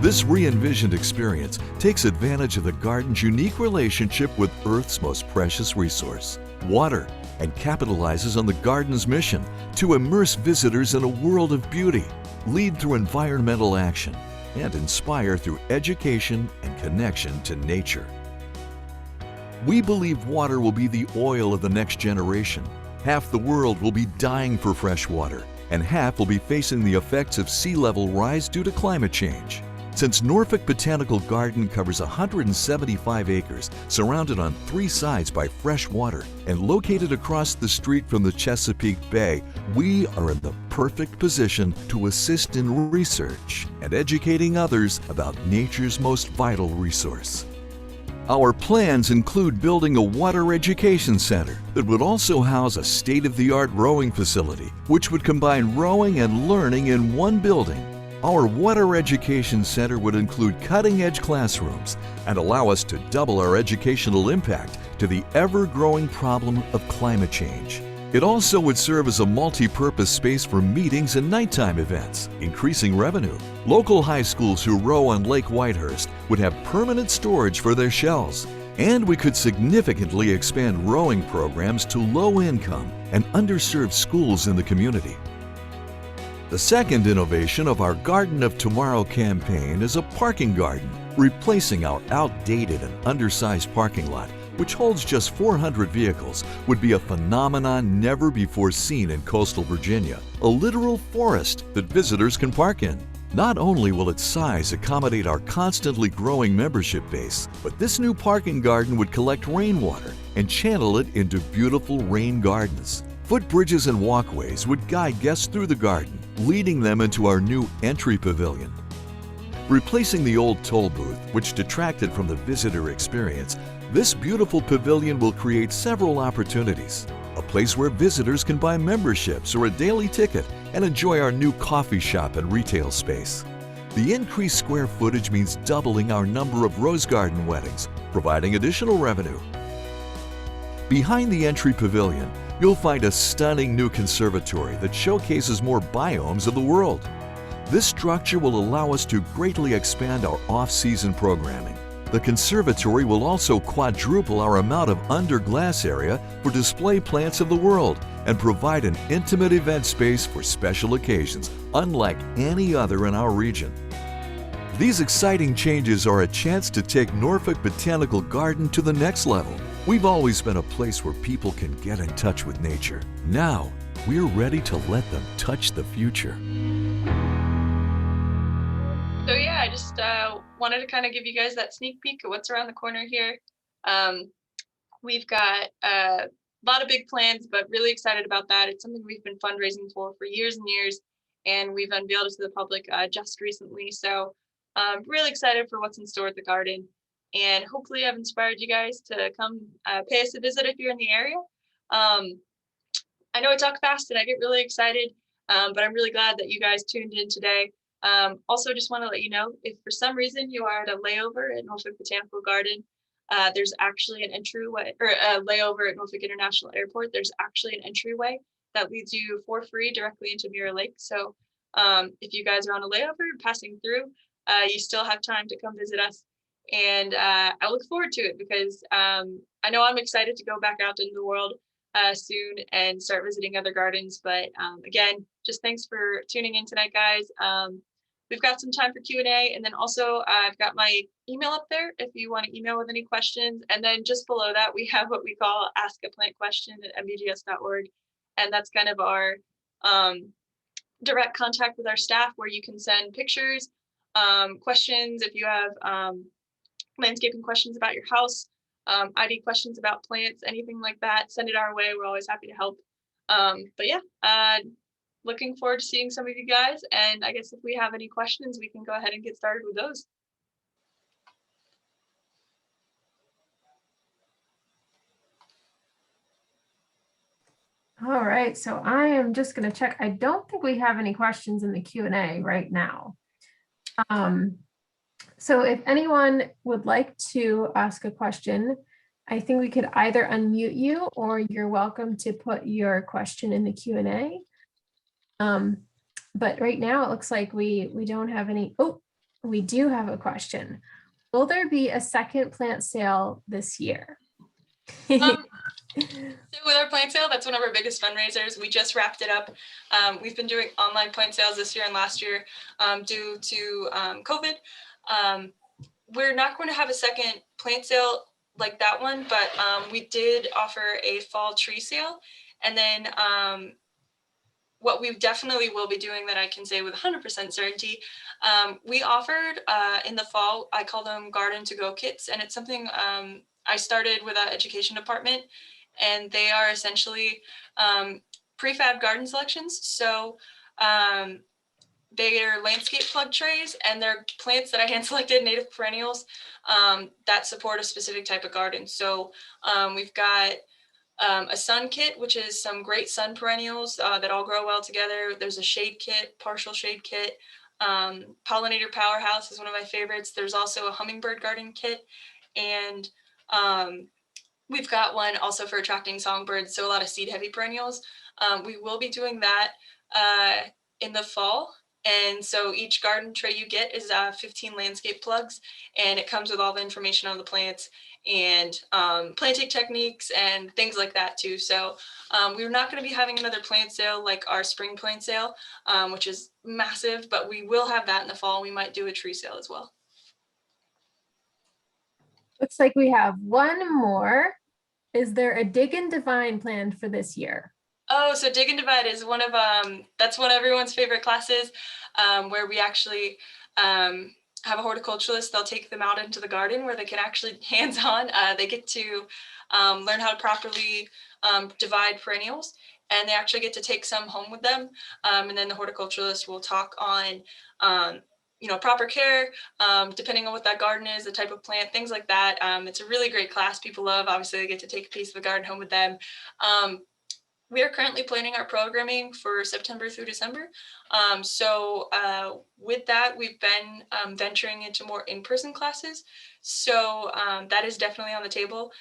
This re-envisioned experience takes advantage of the garden's unique relationship with Earth's most precious resource, water, and capitalizes on the garden's mission to immerse visitors in a world of beauty, lead through environmental action, and inspire through education and connection to nature. We believe water will be the oil of the next generation. Half the world will be dying for fresh water, and half will be facing the effects of sea level rise due to climate change. Since Norfolk Botanical Garden covers 175 acres, surrounded on 3 sides by fresh water, and located across the street from the Chesapeake Bay, we are in the perfect position to assist in research and educating others about nature's most vital resource. Our plans include building a water education center that would also house a state-of-the-art rowing facility, which would combine rowing and learning in one building. Our water education center would include cutting-edge classrooms and allow us to double our educational impact to the ever-growing problem of climate change. It also would serve as a multi-purpose space for meetings and nighttime events, increasing revenue. Local high schools who row on Lake Whitehurst would have permanent storage for their shells, and we could significantly expand rowing programs to low-income and underserved schools in the community. The second innovation of our Garden of Tomorrow campaign is a parking garden, replacing our outdated and undersized parking lot, which holds just 400 vehicles, would be a phenomenon never before seen in coastal Virginia, a literal forest that visitors can park in. Not only will its size accommodate our constantly growing membership base, but this new parking garden would collect rainwater and channel it into beautiful rain gardens. Footbridges and walkways would guide guests through the garden, leading them into our new entry pavilion. Replacing the old toll booth, which detracted from the visitor experience, this beautiful pavilion will create several opportunities. A place where visitors can buy memberships or a daily ticket and enjoy our new coffee shop and retail space. The increased square footage means doubling our number of rose garden weddings, providing additional revenue. Behind the entry pavilion, you'll find a stunning new conservatory that showcases more biomes of the world. This structure will allow us to greatly expand our off-season programming. The conservatory will also quadruple our amount of under-glass area for display plants of the world and provide an intimate event space for special occasions, unlike any other in our region. These exciting changes are a chance to take Norfolk Botanical Garden to the next level. We've always been a place where people can get in touch with nature. Now, we're ready to let them touch the future. So yeah, I just wanted to kind of give you guys that sneak peek at what's around the corner here. We've got a lot of big plans, but really excited about that. It's something we've been fundraising for years and years, and we've unveiled it to the public just recently. So really excited for what's in store at the garden. And hopefully I've inspired you guys to come pay us a visit if you're in the area. I know I talk fast and I get really excited, but I'm really glad that you guys tuned in today. Also, just want to let you know, if for some reason you are at a layover at Norfolk Botanical Garden, there's actually an entryway, or a layover at Norfolk International Airport. There's actually an entryway that leads you for free directly into Mirror Lake. So if you guys are on a layover passing through, you still have time to come visit us. And I look forward to it because I know I'm excited to go back out into the world soon and start visiting other gardens. But again, just thanks for tuning in tonight, guys. We've got some time for Q&A, and then also I've got my email up there if you want to email with any questions. And then just below that, we have what we call Ask a Plant Question at mbgs.org. And that's kind of our direct contact with our staff, where you can send pictures, questions if you have landscaping questions about your house, ID questions about plants, anything like that, send it our way. We're always happy to help. But yeah, looking forward to seeing some of you guys. And I guess if we have any questions, we can go ahead and get started with those. All right, so I am just going to check. I don't think we have any questions in the Q&A right now. So if anyone would like to ask a question, I think we could either unmute you, or you're welcome to put your question in the Q&A. But right now it looks like we don't have any. Oh, we do have a question. Will there be a second plant sale this year? So with our plant sale, that's one of our biggest fundraisers. We just wrapped it up. We've been doing online plant sales this year and last year due to COVID. We're not going to have a second plant sale like that one, but we did offer a fall tree sale. And then what we definitely will be doing that I can say with 100% certainty, we offered in the fall, I call them garden to go kits. And it's something I started with our education department, and they are essentially prefab garden selections. So they are landscape plug trays, and they're plants that I hand selected, native perennials that support a specific type of garden. So we've got a sun kit, which is some great sun perennials that all grow well together. There's a shade kit, partial shade kit. Pollinator Powerhouse is one of my favorites. There's also a hummingbird garden kit, and we've got one also for attracting songbirds, so a lot of seed heavy perennials. We will be doing that in the fall. And so each garden tray you get is 15 landscape plugs, and it comes with all the information on the plants and planting techniques and things like that too. So we're not going to be having another plant sale like our spring plant sale, which is massive, but we will have that in the fall. We might do a tree sale as well. Looks like we have one more. Is there a dig and divine planned for this year? Oh, so Dig and Divide is one of that's one of everyone's favorite classes, where we actually have a horticulturalist. They'll take them out into the garden where they can actually hands-on. They get to learn how to properly divide perennials, and they actually get to take some home with them. And then the horticulturalist will talk on proper care, depending on what that garden is, the type of plant, things like that. It's a really great class. People love. Obviously, they get to take a piece of the garden home with them. We are currently planning our programming for September through December. So with that, we've been venturing into more in-person classes. So that is definitely on the table.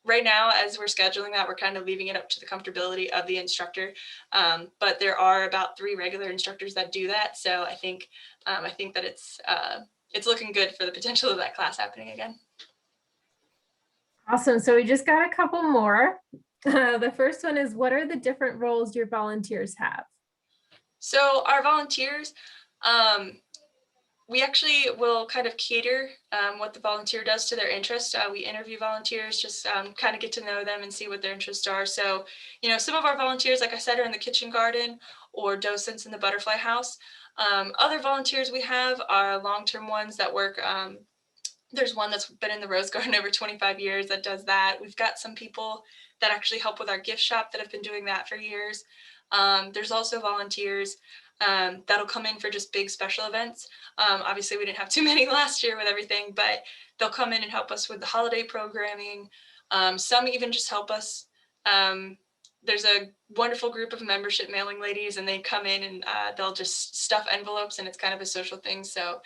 Right now, as we're scheduling that, we're kind of leaving it up to the comfortability of the instructor. But there are about 3 regular instructors that do that. So I think that it's looking good for the potential of that class happening again. Awesome. So we just got a couple more. The first one is, what are the different roles your volunteers have? So our volunteers, we actually will kind of cater what the volunteer does to their interests. We interview volunteers, just kind of get to know them and see what their interests are. So, some of our volunteers, like I said, are in the kitchen garden or docents in the butterfly house. Other volunteers we have are long-term ones that work. There's one that's been in the Rose Garden over 25 years that does that. We've got some people that actually help with our gift shop that have been doing that for years. There's also volunteers that'll come in for just big special events. Obviously, we didn't have too many last year with everything, but they'll come in and help us with the holiday programming. Some even just help us. There's a wonderful group of membership mailing ladies, and they come in and they'll just stuff envelopes, and it's kind of a social thing. So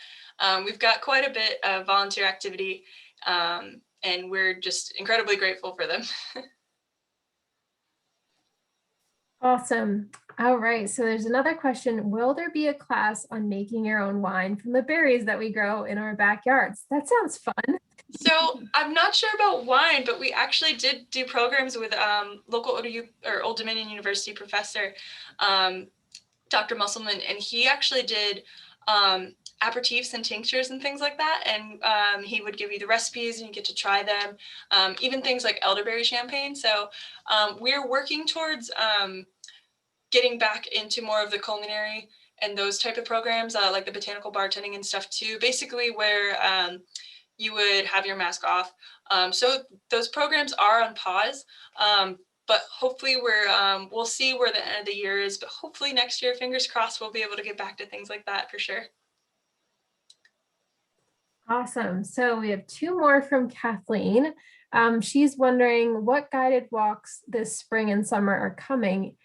we've got quite a bit of volunteer activity, and we're just incredibly grateful for them. Awesome. All right. So there's another question. Will there be a class on making your own wine from the berries that we grow in our backyards? That sounds fun. So I'm not sure about wine, but we actually did do programs with local Old Dominion University professor, Dr. Musselman, and he actually did aperitifs and tinctures and things like that. And he would give you the recipes and you get to try them, even things like elderberry champagne. So we're working towards getting back into more of the culinary and those type of programs, like the botanical bartending and stuff too, basically where you would have your mask off. So those programs are on pause, but hopefully we'll see where the end of the year is, but hopefully next year, fingers crossed, we'll be able to get back to things like that for sure. Awesome. So we have 2 more from Kathleen. She's wondering what guided walks this spring and summer are coming,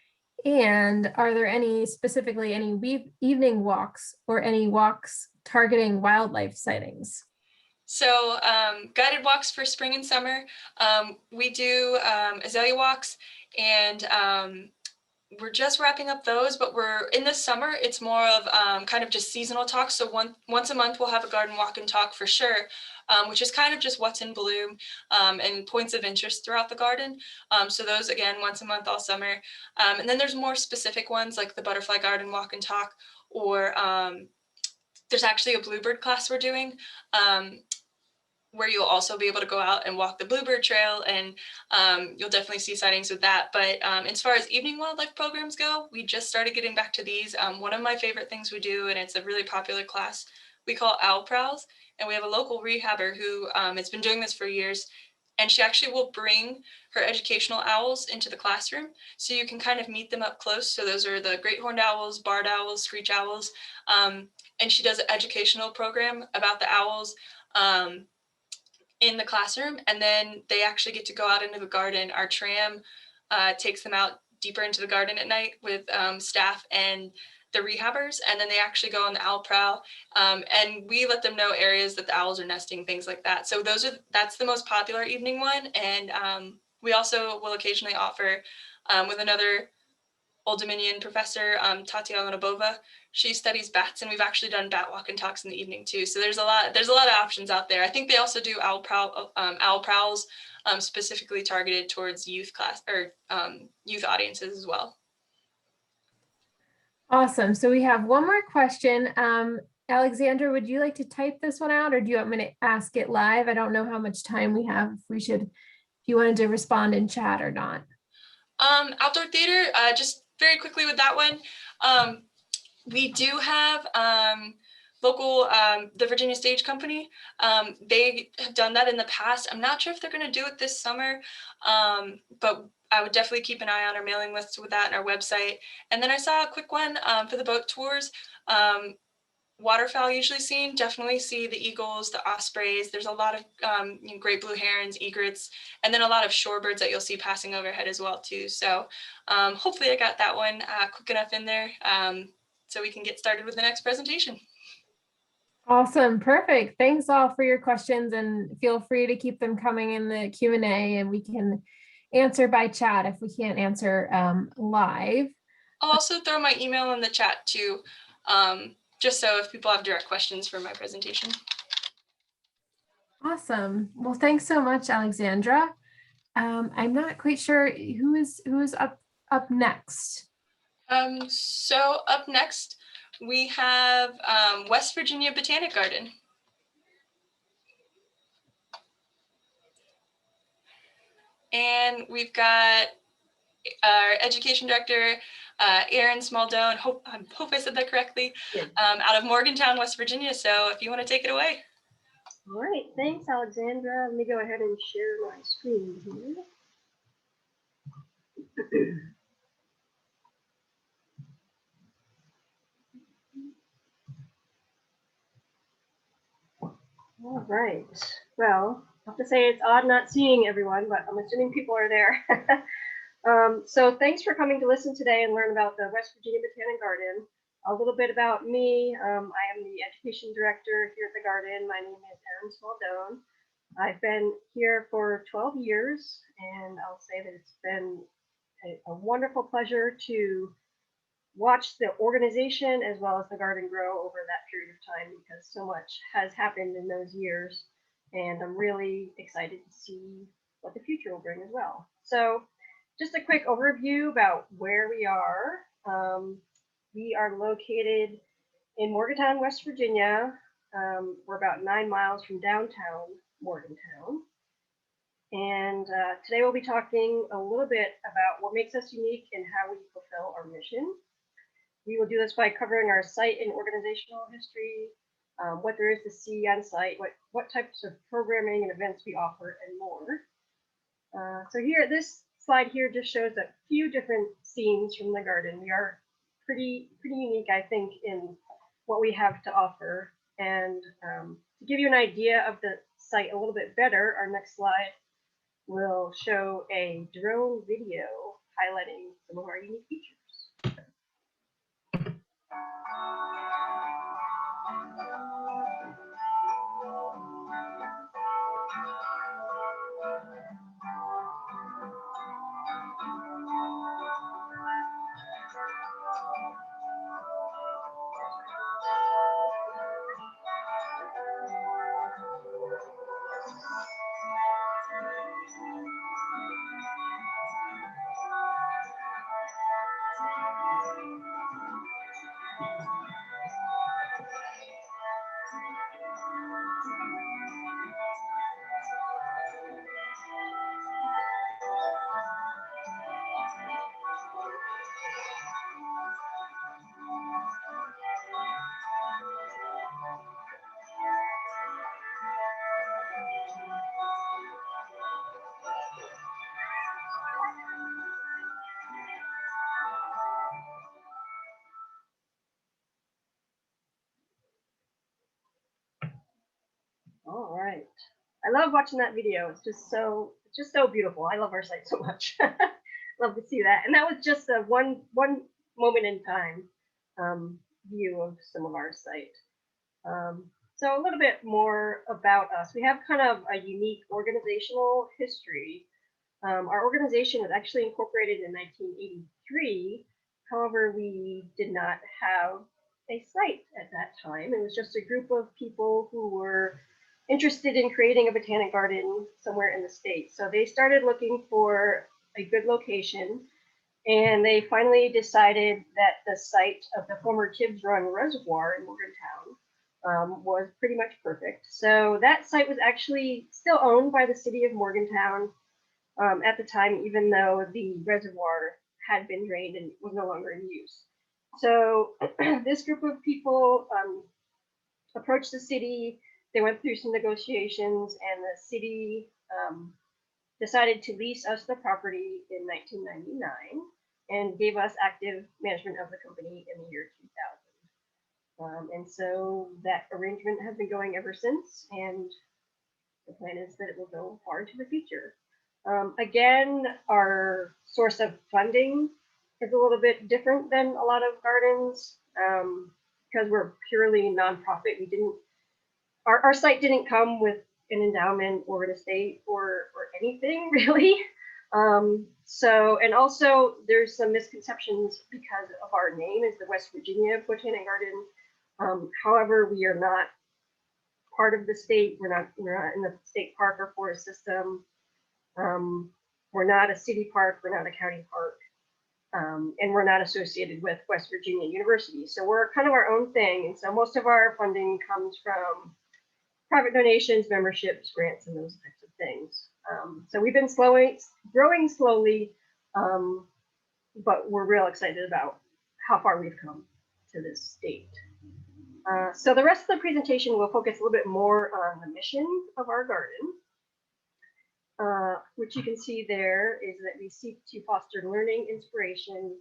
and are there specifically any evening walks or any walks targeting wildlife sightings? So guided walks for spring and summer. We do azalea walks, and we're just wrapping up those, but we're in the summer, it's more of kind of just seasonal talks. So once a month, we'll have a garden walk and talk for sure, which is kind of just what's in bloom and points of interest throughout the garden. So those, again, once a month all summer. And then there's more specific ones like the butterfly garden walk and talk, or there's actually a bluebird class we're doing, where you'll also be able to go out and walk the bluebird trail, and you'll definitely see sightings with that. But as far as evening wildlife programs go, we just started getting back to these. One of my favorite things we do, and it's a really popular class, we call Owl Prowls, and we have a local rehabber who has been doing this for years, and she actually will bring her educational owls into the classroom, so you can kind of meet them up close. So those are the great horned owls, barred owls, screech owls, and she does an educational program about the owls in the classroom, and then they actually get to go out into the garden. Our tram takes them out deeper into the garden at night with staff and the rehabbers, and then they actually go on the owl prowl, and we let them know areas that the owls are nesting, things like that. So that's the most popular evening one. And we also will occasionally offer with another Old Dominion professor, Tatiana Bova. She studies bats, and we've actually done bat walk and talks in the evening too. So there's a lot of options out there. I think they also do owl prowls specifically targeted towards youth class or youth audiences as well. Awesome. So we have one more question. Alexandra, would you like to type this one out, or do you want me to ask it live? I don't know how much time we have. If you wanted to respond in chat or not. Outdoor theater, just very quickly with that one. We do have local, the Virginia Stage Company. They have done that in the past. I'm not sure if they're going to do it this summer, but I would definitely keep an eye on our mailing list with that and our website. And then I saw a quick one for the boat tours. Waterfowl usually seen, definitely see the eagles, the ospreys. There's a lot of great blue herons, egrets, and then a lot of shorebirds that you'll see passing overhead as well too. So hopefully I got that one quick enough in there so we can get started with the next presentation. Awesome. Perfect. Thanks all for your questions, and feel free to keep them coming in the Q&A, and we can answer by chat if we can't answer live. I'll also throw my email in the chat too, just so if people have direct questions for my presentation. Awesome. Well, thanks so much, Alexandra. I'm not quite sure who is up next. So up next, we have West Virginia Botanic Garden. And we've got our education director, Erin Smaldone. I hope I said that correctly, out of Morgantown, West Virginia. So if you want to take it away. All right, thanks, Alexandra. Let me go ahead and share my screen here. All right. Well, I have to say it's odd not seeing everyone, but I'm assuming people are there. So thanks for coming to listen today and learn about the West Virginia Botanic Garden. A little bit about me. I am the education director here at the garden. My name is Erin Smaldone. I've been here for 12 years, and I'll say that it's been a wonderful pleasure to watch the organization as well as the garden grow over that period of time, because so much has happened in those years, and I'm really excited to see what the future will bring as well. So just a quick overview about where we are. We are located in Morgantown, West Virginia. We're about 9 miles from downtown Morgantown. And today we'll be talking a little bit about what makes us unique and how we fulfill our mission. We will do this by covering our site and organizational history, what there is to see on site, what types of programming and events we offer, and more. So here, this slide here just shows a few different scenes from the garden. We are pretty unique, I think, in what we have to offer. And to give you an idea of the site a little bit better, our next slide will show a drone video highlighting some of our unique features. All right. I love watching that video. It's just so beautiful. I love our site so much. Love to see that. And that was just a one moment in time view of some of our site. So a little bit more about us. We have kind of a unique organizational history. Our organization was actually incorporated in 1983. However, we did not have a site at that time. It was just a group of people who were interested in creating a botanic garden somewhere in the state. So they started looking for a good location, and they finally decided that the site of the former Tibbs Run Reservoir in Morgantown was pretty much perfect. So that site was actually still owned by the city of Morgantown at the time, even though the reservoir had been drained and was no longer in use. So this group of people approached the city. They went through some negotiations, and the city decided to lease us the property in 1999 and gave us active management of the company in the year 2000. And so that arrangement has been going ever since, and the plan is that it will go far into the future. Again, our source of funding is a little bit different than a lot of gardens because we're purely nonprofit. We didn't, our site didn't come with an endowment or an estate or anything really. So, and also there's some misconceptions because of our name is the West Virginia Botanic Garden. However, we are not part of the state. We're not in the state park or forest system. We're not a city park. We're not a county park. And we're not associated with West Virginia University. So we're kind of our own thing. And so most of our funding comes from private donations, memberships, grants, and those types of things. So we've been growing slowly, but we're real excited about how far we've come to this state. So the rest of the presentation will focus a little bit more on the mission of our garden, which you can see there is that we seek to foster learning, inspiration,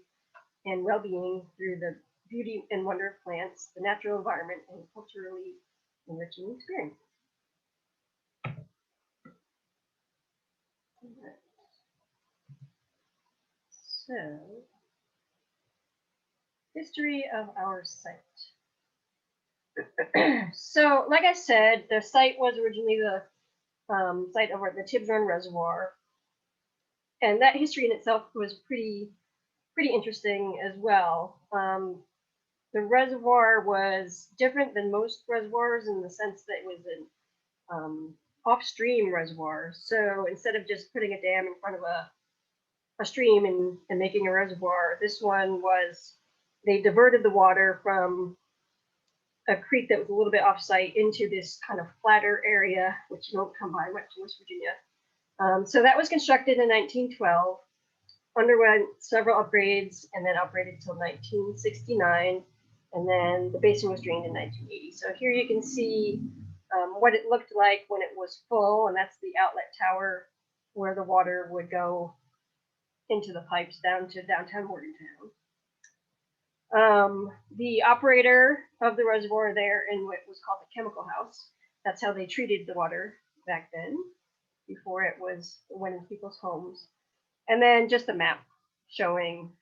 and well-being through the beauty and wonder of plants, the natural environment, and culturally enriching experience. So, history of our site. So, like I said, the site was originally the site over at the Tibbs Run Reservoir, and that history in itself was pretty interesting as well. The reservoir was different than most reservoirs in the sense that it was an off-stream reservoir. So instead of just putting a dam in front of a stream and making a reservoir, this one was, they diverted the water from a creek that was a little bit off-site into this kind of flatter area, which you don't come by much in West Virginia. So that was constructed in 1912, underwent several upgrades, and then operated until 1969. And then the basin was drained in 1980. So here you can see what it looked like when it was full, and that's the outlet tower where the water would go into the pipes down to downtown Morgantown. The operator of the reservoir there in what was called the chemical house, that's how they treated the water back then, before it went into people's homes. And then just a map showing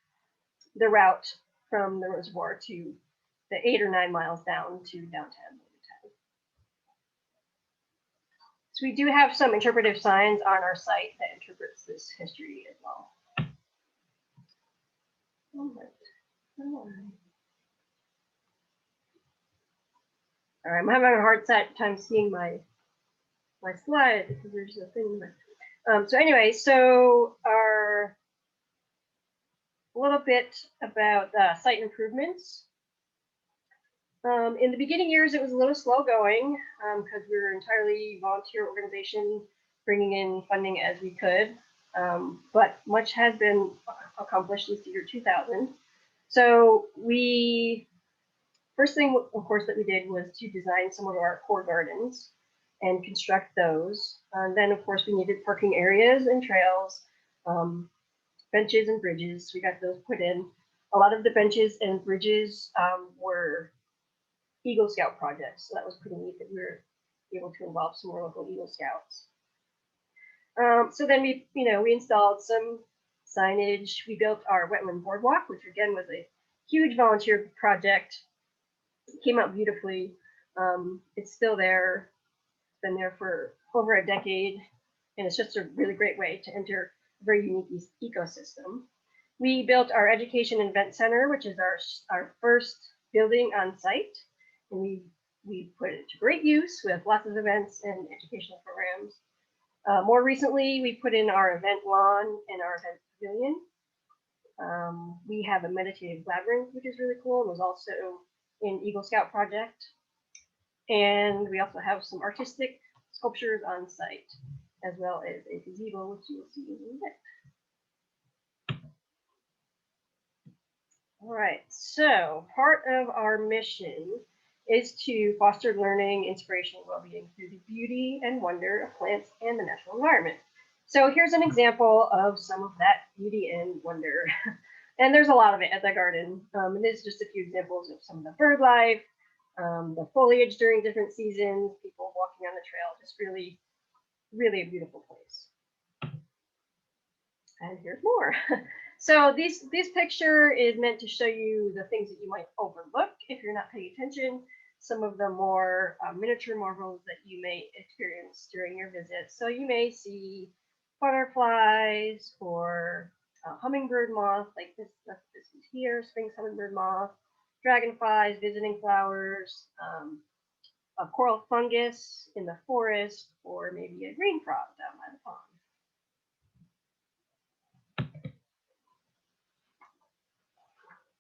the route from the reservoir to the 8 or 9 miles down to downtown Morgantown. So we do have some interpretive signs on our site that interprets this history as well. All right, I'm having a hard time seeing my slide because there's a thing. So anyway, so a little bit about site improvements. In the beginning years, it was a little slow going because we were entirely volunteer organization, bringing in funding as we could. But much has been accomplished since the year 2000. So first thing, of course, that we did was to design some of our core gardens and construct those. Then, of course, we needed parking areas and trails, benches and bridges. We got those put in. A lot of the benches and bridges were Eagle Scout projects. So that was pretty neat that we were able to involve some more local Eagle Scouts. So then we installed some signage. We built our wetland boardwalk, which again was a huge volunteer project. It came out beautifully. It's still there. It's been there for over a decade, and it's just a really great way to enter a very unique ecosystem. We built our education and event center, which is our first building on site, and we put it to great use with lots of events and educational programs. More recently, we put in our event lawn and our event pavilion. We have a meditative labyrinth, which is really cool, and was also an Eagle Scout project. And we also have some artistic sculptures on site, as well as a gazebo, which you will see in a little bit. All right, so part of our mission is to foster learning, inspiration, and well-being through the beauty and wonder of plants and the natural environment. So here's an example of some of that beauty and wonder. And there's a lot of it at the garden. And there's just a few examples of some of the bird life, the foliage during different seasons, people walking on the trail, just really, really a beautiful place. And here's more. So this picture is meant to show you the things that you might overlook if you're not paying attention, some of the more miniature marvels that you may experience during your visit. So you may see butterflies or hummingbird moth, like this is here, spring hummingbird moth, dragonflies, visiting flowers, a coral fungus in the forest, or maybe a green frog down by the pond.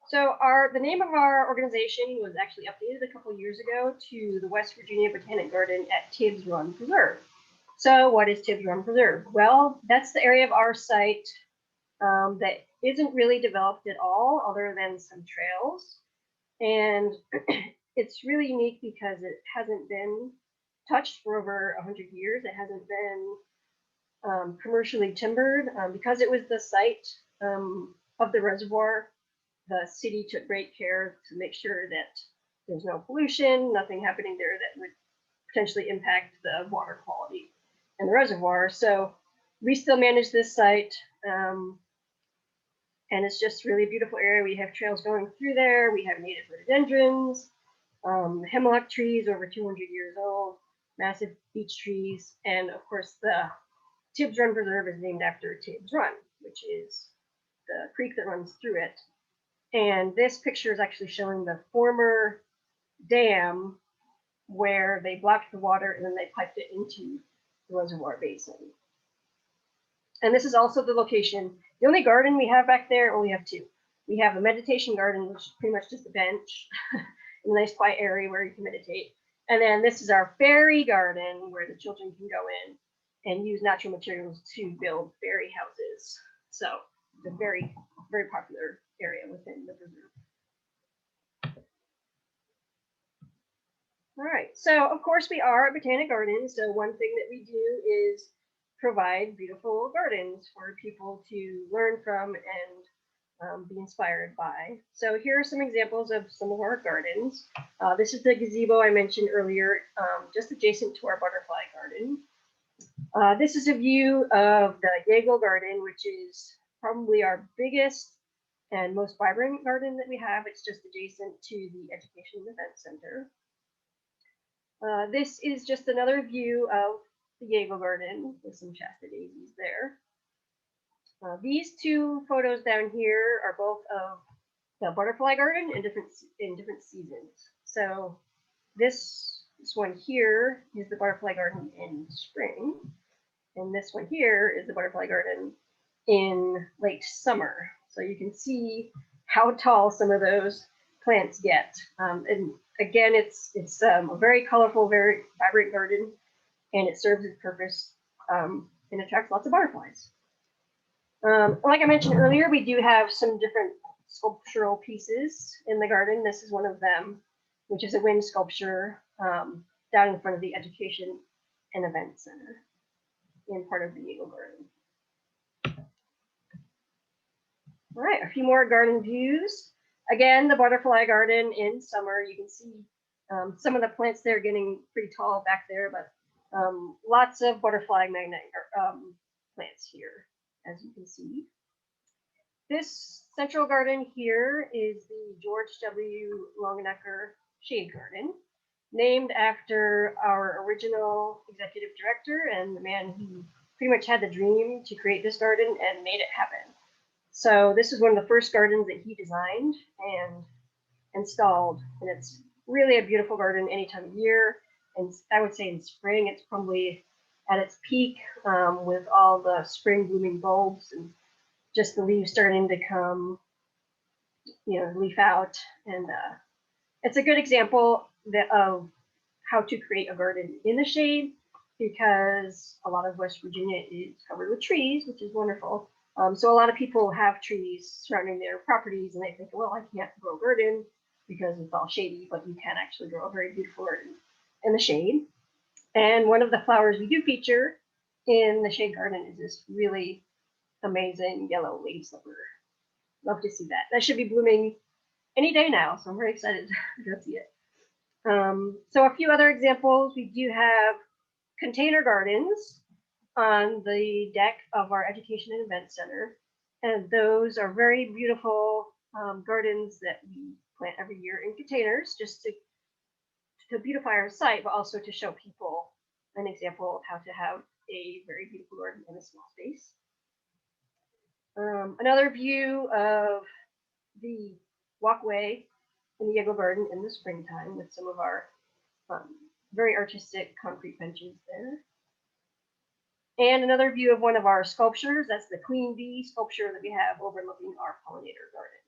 So the name of our organization was actually updated a couple years ago to the West Virginia Botanic Garden at Tibbs Run Preserve. So what is Tibbs Run Preserve? Well, that's the area of our site that isn't really developed at all, other than some trails. And it's really unique because it hasn't been touched for over 100 years. It hasn't been commercially timbered because it was the site of the reservoir. The city took great care to make sure that there's no pollution, nothing happening there that would potentially impact the water quality in the reservoir. So we still manage this site, and it's just really a beautiful area. We have trails going through there. We have native rhododendrons, hemlock trees over 200 years old, massive beech trees, and of course the Tibbs Run Preserve is named after Tibbs Run, which is the creek that runs through it. And this picture is actually showing the former dam where they blocked the water and then they piped it into the reservoir basin. And this is also the location. The only garden we have back there, well, we have two. We have a meditation garden, which is pretty much just a bench, a nice quiet area where you can meditate. And then this is our fairy garden where the children can go in and use natural materials to build fairy houses. So it's a very, very popular area within the preserve. All right, so of course we are a botanic garden. So one thing that we do is provide beautiful gardens for people to learn from and be inspired by. So here are some examples of some of our gardens. This is the gazebo I mentioned earlier, just adjacent to our butterfly garden. This is a view of the Yagle Garden, which is probably our biggest and most vibrant garden that we have. It's just adjacent to the Education and Event Center. This is just another view of the Yagle Garden with some Shasta daisies there. These two photos down here are both of the butterfly garden in different seasons. So this one here is the butterfly garden in spring. And this one here is the butterfly garden in late summer. So you can see how tall some of those plants get. And again, it's a very colorful, very vibrant garden, and it serves its purpose and attracts lots of butterflies. Like I mentioned earlier, we do have some different sculptural pieces in the garden. This is one of them, which is a wind sculpture down in front of the Education and Event Center in part of the Eagle Garden. All right, a few more garden views. Again, the butterfly garden in summer. You can see some of the plants there getting pretty tall back there, but lots of butterfly magnet plants here, as you can see. This central garden here is the George W. Longenecker Shade Garden, named after our original executive director and the man who pretty much had the dream to create this garden and made it happen. So this is one of the first gardens that he designed and installed, and it's really a beautiful garden any time of year. And I would say in spring, it's probably at its peak with all the spring blooming bulbs and just the leaves starting to come, leaf out. And it's a good example of how to create a garden in the shade, because a lot of West Virginia is covered with trees, which is wonderful. So a lot of people have trees surrounding their properties, and they think, well, I can't grow a garden because it's all shady, but you can actually grow a very beautiful garden in the shade. And one of the flowers we do feature in the shade garden is this really amazing yellow lady slipper. Love to see that. That should be blooming any day now, so I'm very excited to go see it. So a few other examples. We do have container gardens on the deck of our Education and Event Center, and those are very beautiful gardens that we plant every year in containers, just to beautify our site, but also to show people an example of how to have a very beautiful garden in a small space. Another view of the walkway in the Eagle Garden in the springtime with some of our very artistic concrete benches there. And another view of one of our sculptures. That's the Queen Bee sculpture that we have overlooking our pollinator garden.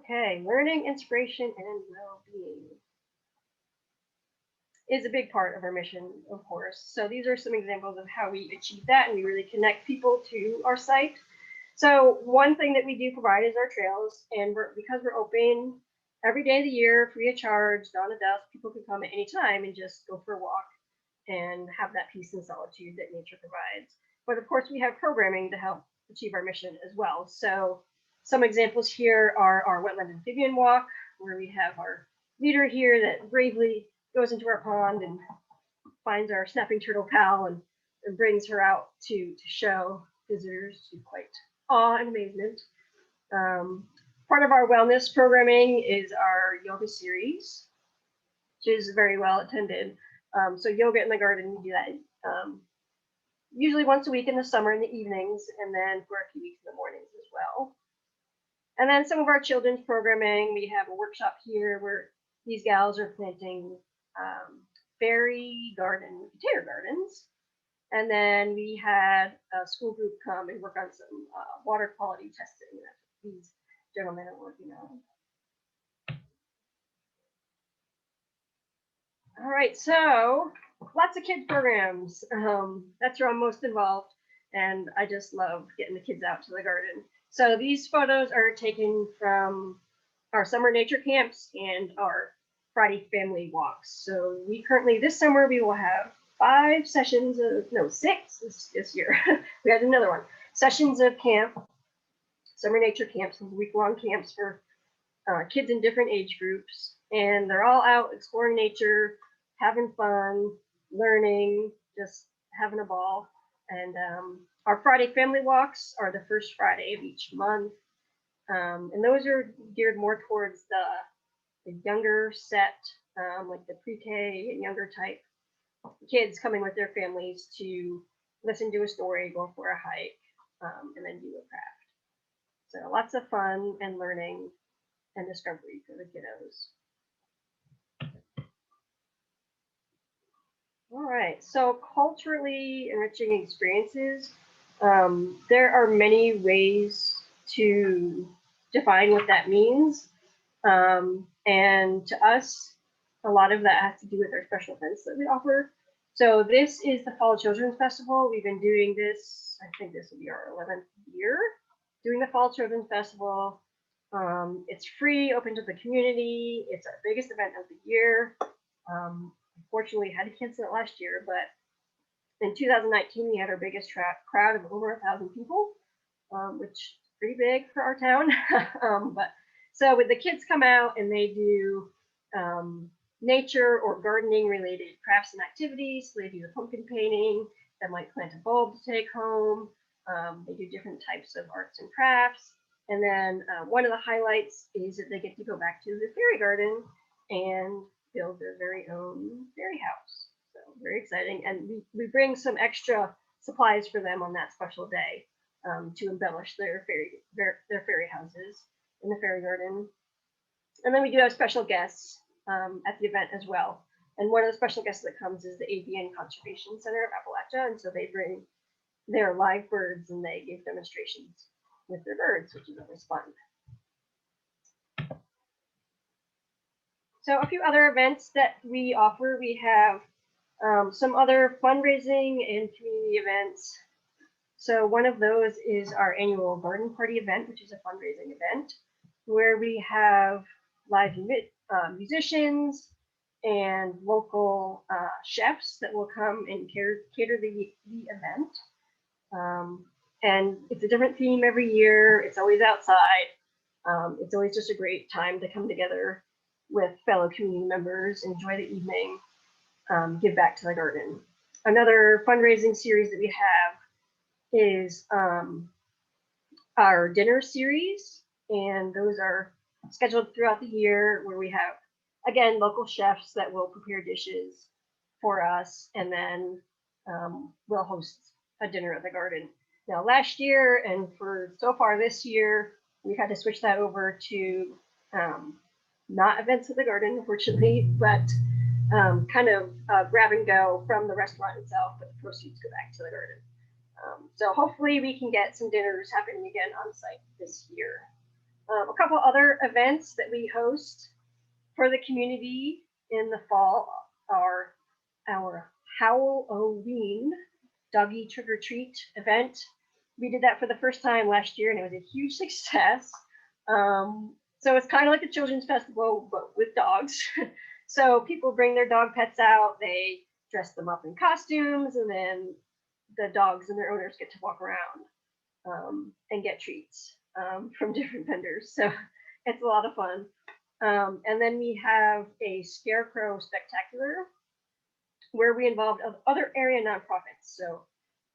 Okay, learning, inspiration, and well-being is a big part of our mission, of course. So these are some examples of how we achieve that, and we really connect people to our site. So one thing that we do provide is our trails, and because we're open every day of the year, free of charge, dawn to dusk, people can come at any time and just go for a walk and have that peace and solitude that nature provides. But of course, we have programming to help achieve our mission as well. So some examples here are our wetland amphibian walk, where we have our leader here that bravely goes into our pond and finds our snapping turtle pal and brings her out to show visitors to quite awe and amazement. Part of our wellness programming is our yoga series, which is very well attended. So yoga in the garden, we do that usually once a week in the summer in the evenings, and then for a few weeks in the mornings as well. And then some of our children's programming, we have a workshop here where these gals are planting berry garden container gardens. And then we had a school group come and work on some water quality testing that these gentlemen are working on. All right, so lots of kids programs. That's where I'm most involved, and I just love getting the kids out to the garden. So these photos are taken from our summer nature camps and our Friday family walks. So we currently, this summer, we will have 5 sessions of, no, 6 this year. We had another one. Sessions of camp, summer nature camps, week-long camps for kids in different age groups. And they're all out exploring nature, having fun, learning, just having a ball. And our Friday family walks are the first Friday of each month. And those are geared more towards the younger set, like the pre-K and younger type kids coming with their families to listen to a story, go for a hike, and then do a craft. So lots of fun and learning and discovery for the kiddos. All right, so culturally enriching experiences. There are many ways to define what that means. And to us, a lot of that has to do with our special events that we offer. So this is the Fall Children's Festival. We've been doing this, I think this will be our 11th year, doing the Fall Children's Festival. It's free, open to the community. It's our biggest event of the year. Unfortunately, had to cancel it last year, but in 2019, we had our biggest crowd of over 1,000 people, which is pretty big for our town. But so with the kids come out and they do nature or gardening related crafts and activities. So they do the pumpkin painting, they might plant a bulb to take home. They do different types of arts and crafts. And then one of the highlights is that they get to go back to the fairy garden and build their very own fairy house. So very exciting. And we bring some extra supplies for them on that special day to embellish their fairy houses in the fairy garden. And then we do have special guests at the event as well. And one of the special guests that comes is the Avian Conservation Center of Appalachia. And so they bring their live birds and they give demonstrations with their birds, which is always fun. So a few other events that we offer, we have some other fundraising and community events. So one of those is our annual garden party event, which is a fundraising event where we have live musicians and local chefs that will come and cater the event. And it's a different theme every year. It's always outside. It's always just a great time to come together with fellow community members, enjoy the evening, give back to the garden. Another fundraising series that we have is our dinner series, and those are scheduled throughout the year where we have, again, local chefs that will prepare dishes for us, and then we'll host a dinner at the garden. Now, last year and for so far this year, we've had to switch that over to not events at the garden, unfortunately, but kind of grab and go from the restaurant itself, but the proceeds go back to the garden. So hopefully we can get some dinners happening again on site this year. A couple other events that we host for the community in the fall are our Halloween doggy trick or treat event. We did that for the first time last year and it was a huge success. So it's kind of like a children's festival, but with dogs. So people bring their dog pets out, they dress them up in costumes, and then the dogs and their owners get to walk around and get treats from different vendors. So it's a lot of fun. And then we have a scarecrow spectacular where we involved other area nonprofits. So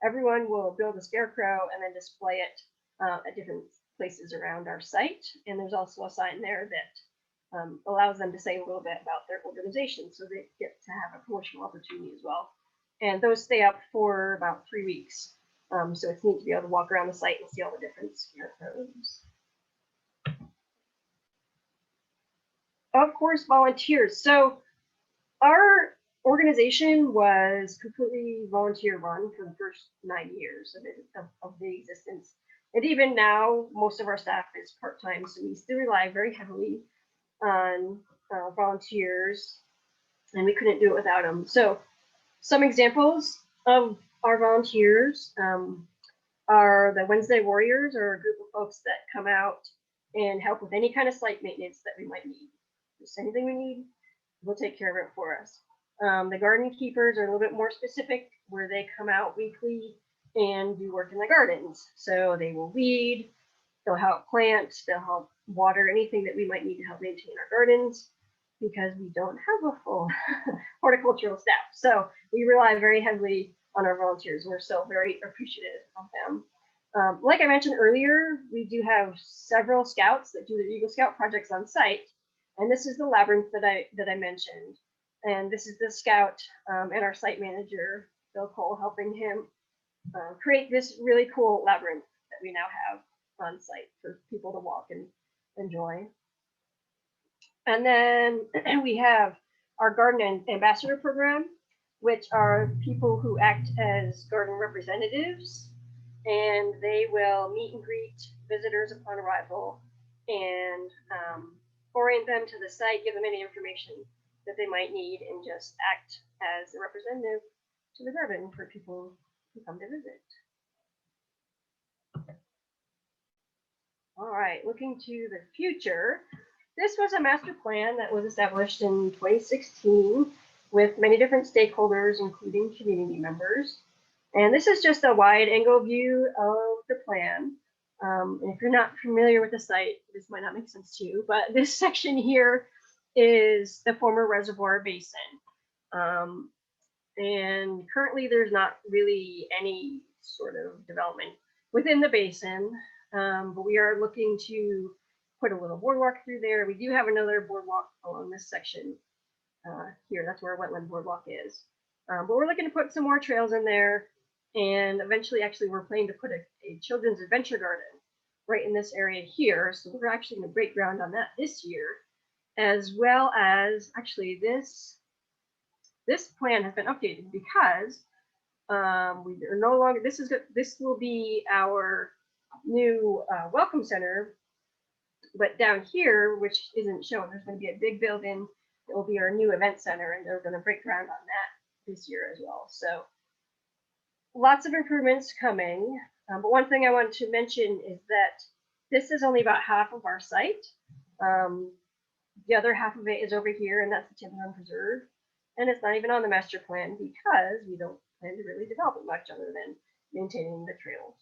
everyone will build a scarecrow and then display it at different places around our site. And there's also a sign there that allows them to say a little bit about their organization. So they get to have a promotional opportunity as well. And those stay up for about 3 weeks. So it's neat to be able to walk around the site and see all the different scarecrows. Of course, volunteers. So our organization was completely volunteer run for the first 9 years of the existence. And even now, most of our staff is part-time, so we still rely very heavily on volunteers, and we couldn't do it without them. So some examples of our volunteers are the Wednesday Warriors, or a group of folks that come out and help with any kind of site maintenance that we might need. Just anything we need, we'll take care of it for us. The garden keepers are a little bit more specific, where they come out weekly and do work in the gardens. So they will weed, they'll help plant, they'll help water, anything that we might need to help maintain our gardens, because we don't have a full horticultural staff. So we rely very heavily on our volunteers, and we're so very appreciative of them. Like I mentioned earlier, we do have several scouts that do the Eagle Scout projects on site. And this is the labyrinth that I mentioned. And this is the scout and our site manager, Bill Cole, helping him create this really cool labyrinth that we now have on site for people to walk and enjoy. And then we have our garden ambassador program. which are people who act as garden representatives, and they will meet and greet visitors upon arrival and orient them to the site, give them any information that they might need, and just act as a representative to the garden for people who come to visit. All right, looking to the future, this was a master plan that was established in 2016 with many different stakeholders, including community members. And this is just a wide angle view of the plan. And if you're not familiar with the site, this might not make sense to you, but this section here is the former reservoir basin. And currently there's not really any sort of development within the basin, but we are looking to put a little boardwalk through there. We do have another boardwalk along this section here. That's where our wetland boardwalk is. But we're looking to put some more trails in there. And eventually, actually, we're planning to put a children's adventure garden right in this area here. So we're actually going to break ground on that this year, as well as actually this plan has been updated because we are no longer, this will be our new welcome center, but down here, which isn't shown, there's going to be a big building. It will be our new event center, and they're going to break ground on that this year as well. So lots of improvements coming. But one thing I wanted to mention is that this is only about half of our site. The other half of it is over here, and that's the Timberland Preserve. And it's not even on the master plan because we don't plan to really develop it much other than maintaining the trails.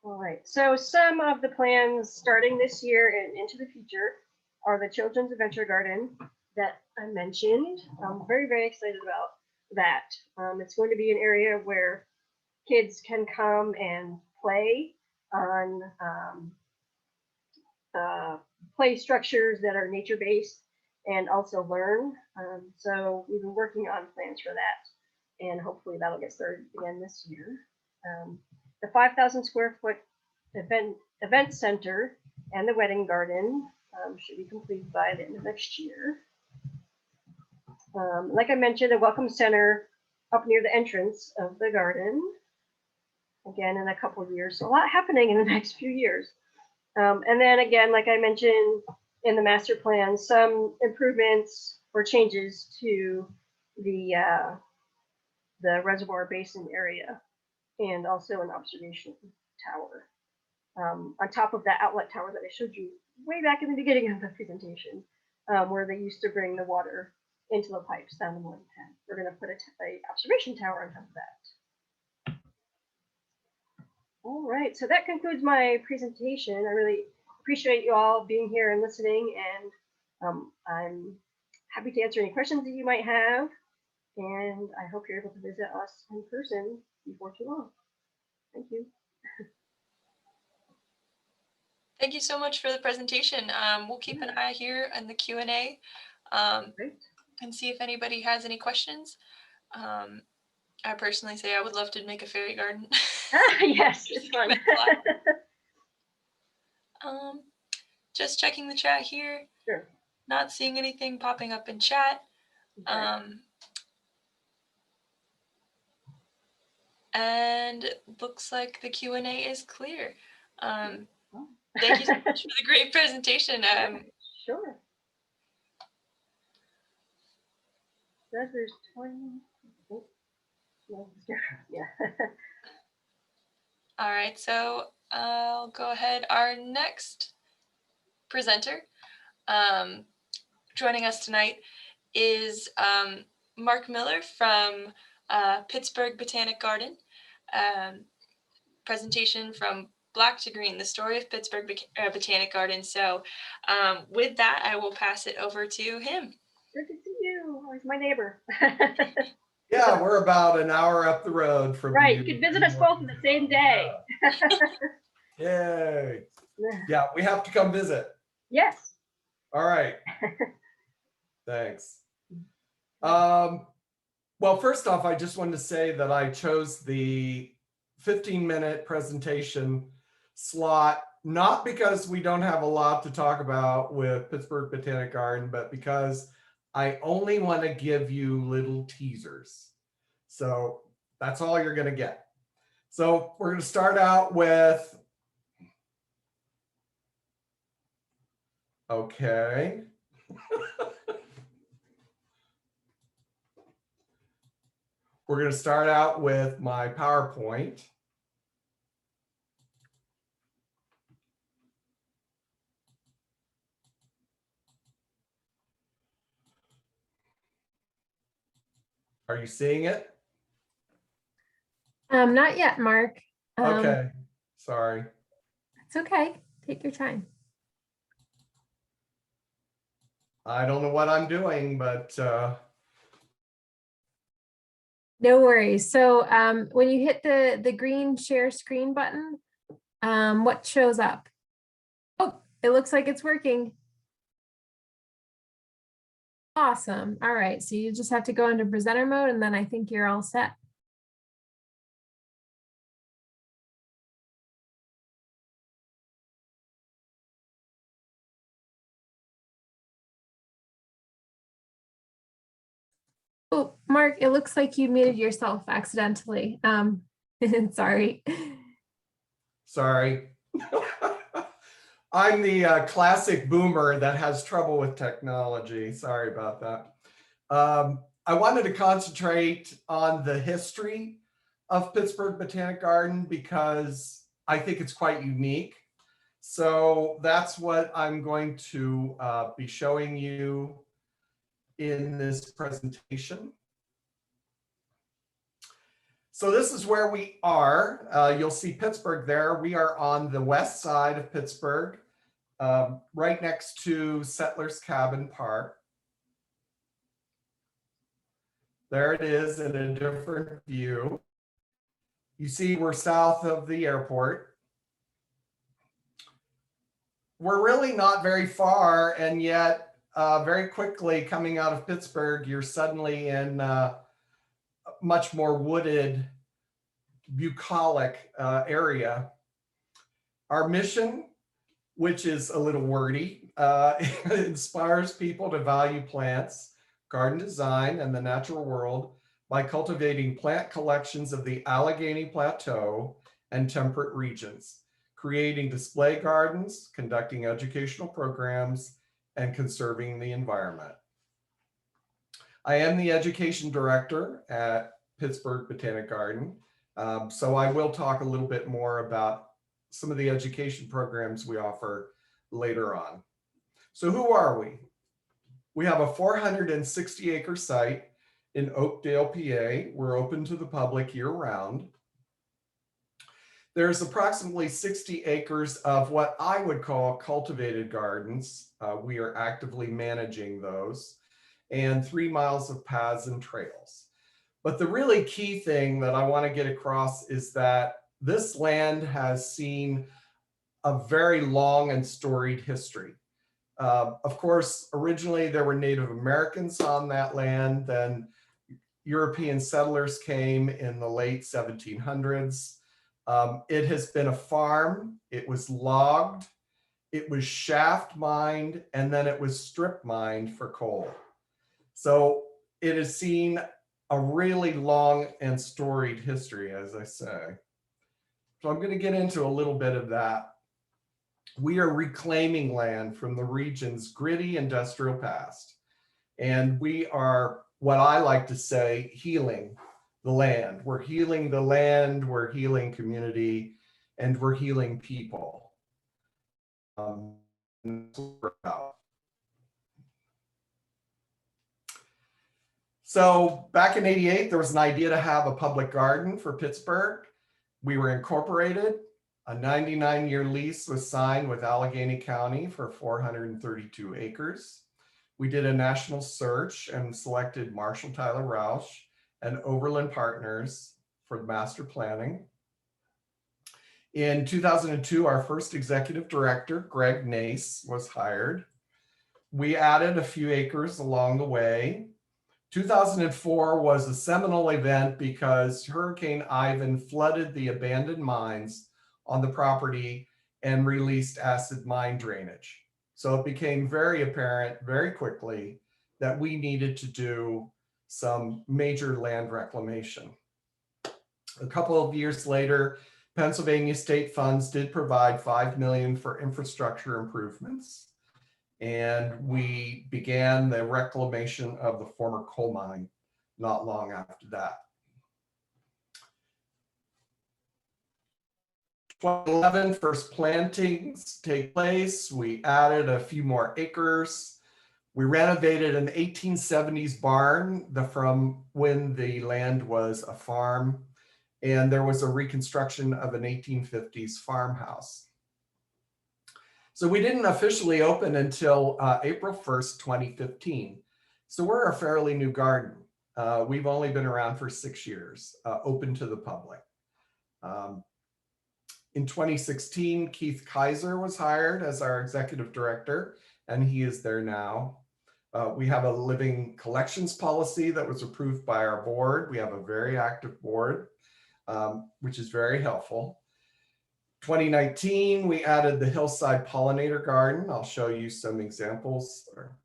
All right, so some of the plans starting this year and into the future are the Children's Adventure Garden that I mentioned. I'm very, very excited about that. It's going to be an area where kids can come and play on play structures that are nature-based and also learn. So we've been working on plans for that, and hopefully that'll get started again this year. The 5,000 square foot event center and the wedding garden should be completed by the end of next year. Like I mentioned, a welcome center up near the entrance of the garden, again in a couple of years. So a lot happening in the next few years. And then again, like I mentioned in the master plan, some improvements or changes to the reservoir basin area, and also an observation tower. On top of that outlet tower that I showed you way back in the beginning of the presentation, where they used to bring the water into the pipes down the morning tank. We're going to put a observation tower on top of that. All right, so that concludes my presentation. I really appreciate you all being here and listening, and I'm happy to answer any questions that you might have, and I hope you're able to visit us in person before too long. Thank you. Thank you so much for the presentation. We'll keep an eye here in the Q&A and see if anybody has any questions. I personally say I would love to make a fairy garden. Yes, it's fun. Just checking the chat here. Sure. Not seeing anything popping up in chat. Okay. And looks like the Q&A is clear. Thank you so much for the great presentation. Sure. There's 20. Oh, no, yeah. All right, so I'll go ahead. Our next presenter joining us tonight is Mark Miller from Pittsburgh Botanic Garden. Presentation from Black to Green, the story of Pittsburgh Botanic Garden. So with that, I will pass it over to him. Good to see you. Oh, he's my neighbor. Yeah, we're about an hour up the road from right. You could visit us both on the same day. Yay. Yeah, we have to come visit. Yes. All right. Thanks. Well, first off, I just wanted to say that I chose the 15-minute presentation slot, not because we don't have a lot to talk about with Pittsburgh Botanic Garden, but because I only want to give you little teasers. So that's all you're going to get. So we're going to start out with, okay. We're going to start out with my PowerPoint. Are you seeing it? Not yet, Mark. Okay, sorry. It's okay. Take your time. I don't know what I'm doing, but No worries. So when you hit the green share screen button, what shows up? Oh, it looks like it's working. Awesome. All right. So you just have to go into presenter mode and then I think you're all set. Oh, Mark, it looks like you muted yourself accidentally. Sorry. sorry. I'm the classic boomer that has trouble with technology. Sorry about that. I wanted to concentrate on the history of Pittsburgh Botanic Garden because I think it's quite unique. So that's what I'm going to be showing you in this presentation. So this is where we are. You'll see Pittsburgh there. We are on the west side of Pittsburgh, right next to Settlers Cabin Park. There it is in a different view. You see we're south of the airport. We're really not very far, and yet very quickly coming out of Pittsburgh, you're suddenly in much more wooded, bucolic area. Our mission, which is a little wordy, inspires people to value plants, garden design, and the natural world by cultivating plant collections of the Allegheny Plateau and temperate regions, creating display gardens, conducting educational programs, and conserving the environment. I am the education director at Pittsburgh Botanic Garden, so I will talk a little bit more about some of the education programs we offer later on. So who are we? We have a 460-acre site in Oakdale, PA. We're open to the public year-round. There's approximately 60 acres of what I would call cultivated gardens. We are actively managing those, and 3 miles of paths and trails. But the really key thing that I want to get across is that this land has seen a very long and storied history. Of course, originally there were Native Americans on that land, then European settlers came in the late 1700s. It has been a farm, it was logged, it was shaft mined, and then it was strip mined for coal. So it has seen a really long and storied history, as I say. So I'm going to get into a little bit of that. We are reclaiming land from the region's gritty industrial past. And we are, what I like to say, healing the land. We're healing the land, we're healing community, and we're healing people. So back in '88, there was an idea to have a public garden for Pittsburgh. We were incorporated. A 99-year lease was signed with Allegheny County for 432 acres. We did a national search and selected Marshall Tyler Roush and Overland Partners for master planning. In 2002, our first executive director, Greg Nace, was hired. We added a few acres along the way. 2004 was a seminal event because Hurricane Ivan flooded the abandoned mines on the property and released acid mine drainage. So it became very apparent very quickly that we needed to do some major land reclamation. A couple of years later, Pennsylvania state funds did provide $5 million for infrastructure improvements. And we began the reclamation of the former coal mine not long after that. 2011, first plantings take place. We added a few more acres. We renovated an 1870s barn from when the land was a farm. And there was a reconstruction of an 1850s farmhouse. So we didn't officially open until April 1st, 2015. So we're a fairly new garden. We've only been around for 6 years, open to the public. In 2016, Keith Kaiser was hired as our executive director, and he is there now. We have a living collections policy that was approved by our board. We have a very active board, which is very helpful. 2019, we added the Hillside Pollinator Garden. I'll show you some examples or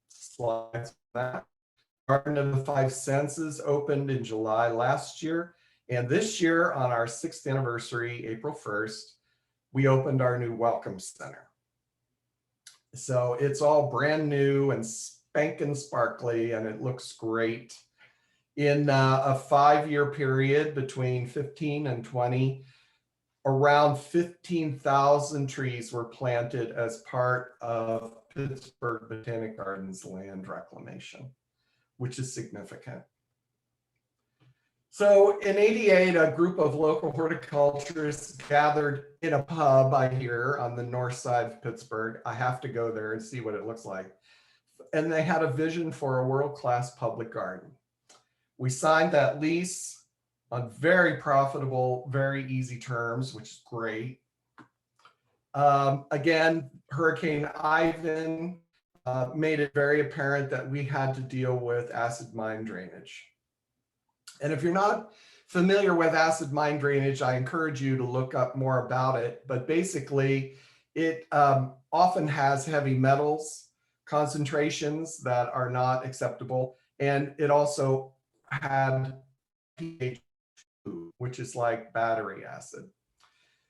slides of that. Garden of the Five Senses opened in July last year. And this year, on our 6th anniversary, April 1st, we opened our new Welcome Center. So it's all brand new and spanking sparkly, and it looks great. In a 5-year period between 15 and 20, around 15,000 trees were planted as part of Pittsburgh Botanic Gardens land reclamation, which is significant. So in '88, a group of local horticulturists gathered in a pub I hear on the north side of Pittsburgh. I have to go there and see what it looks like. And they had a vision for a world-class public garden. We signed that lease on very profitable, very easy terms, which is great. Again, Hurricane Ivan made it very apparent that we had to deal with acid mine drainage. And if you're not familiar with acid mine drainage, I encourage you to look up more about it. But basically, it often has heavy metals concentrations that are not acceptable. And it also had pH, which is like battery acid.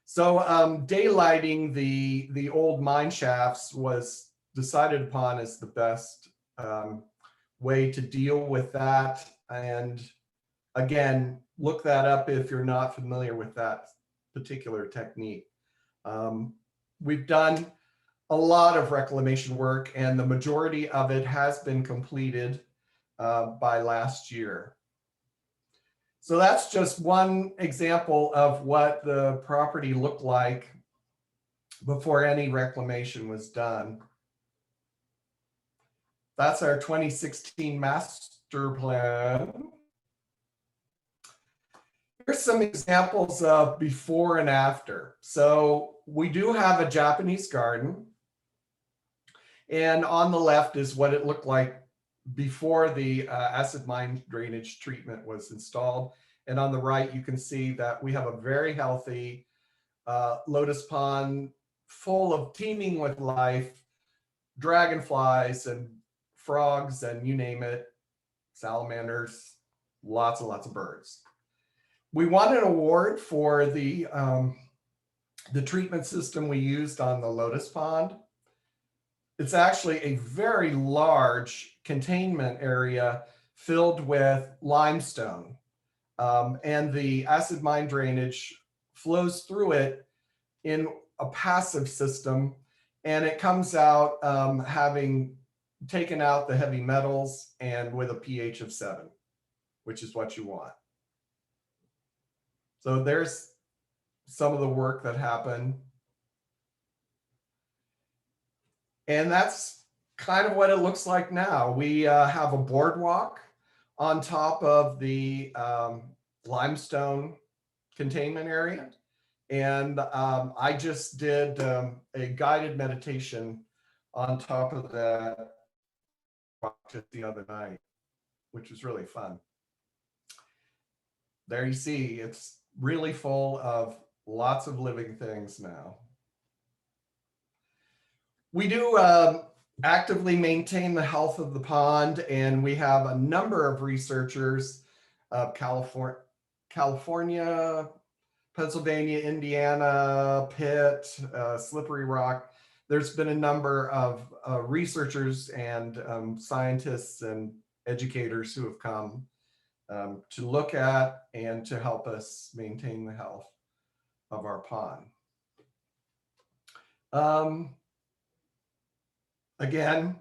So daylighting the old mine shafts was decided upon as the best way to deal with that. And again, look that up if you're not familiar with that particular technique. We've done a lot of reclamation work, and the majority of it has been completed by last year. So that's just one example of what the property looked like before any reclamation was done. That's our 2016 master plan. Here's some examples of before and after. So we do have a Japanese garden. And on the left is what it looked like before the acid mine drainage treatment was installed. And on the right, you can see that we have a very healthy lotus pond full of teeming with life, dragonflies and frogs and you name it, salamanders, lots and lots of birds. We won an award for the treatment system we used on the lotus pond. It's actually a very large containment area filled with limestone. And the acid mine drainage flows through it in a passive system, and it comes out having taken out the heavy metals and with a pH of 7, which is what you want. So there's some of the work that happened. And that's kind of what it looks like now. We have a boardwalk on top of the limestone containment area. And I just did a guided meditation on top of that just the other night, which was really fun. There you see, it's really full of lots of living things now. We do actively maintain the health of the pond, and we have a number of researchers of California, Pennsylvania, Indiana, Pitt, Slippery Rock. There's been a number of researchers and scientists and educators who have come to look at and to help us maintain the health of our pond. Again,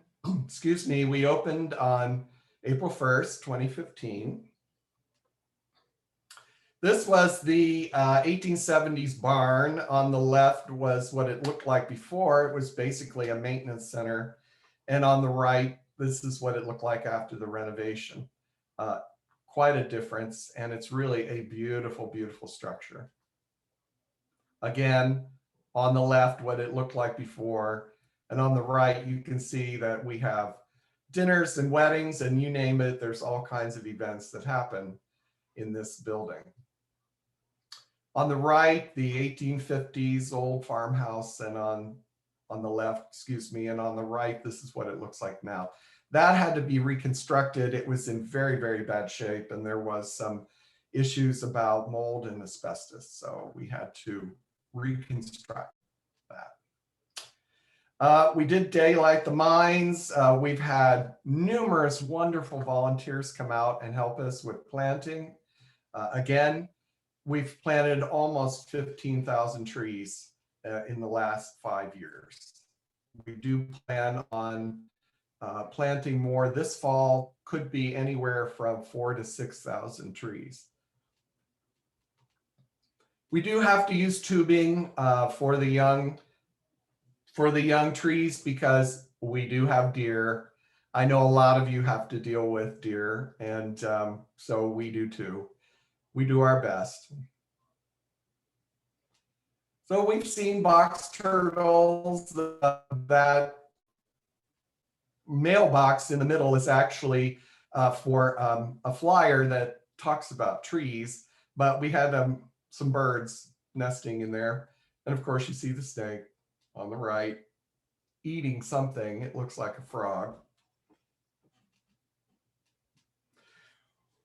excuse me, we opened on April 1st, 2015. This was the 1870s barn. On the left was what it looked like before. It was basically a maintenance center. And on the right, this is what it looked like after the renovation. Quite a difference, and it's really a beautiful, beautiful structure. Again, on the left, what it looked like before, and on the right, you can see that we have dinners and weddings, and you name it, there's all kinds of events that happen in this building. On the right, the 1850s old farmhouse, and on the left, excuse me, and on the right, this is what it looks like now. That had to be reconstructed. It was in very, very bad shape, and there was some issues about mold and asbestos, so we had to reconstruct that. We did daylight the mines. We've had numerous wonderful volunteers come out and help us with planting. Again, we've planted almost 15,000 trees in the last 5 years. We do plan on planting more this fall, could be anywhere from 4,000 to 6,000 trees. We do have to use tubing for the young trees because we do have deer. I know a lot of you have to deal with deer, and so we do too. We do our best. So we've seen box turtles. That mailbox in the middle is actually for a flyer that talks about trees, but we had some birds nesting in there. And of course you see the snake on the right eating something. It looks like a frog.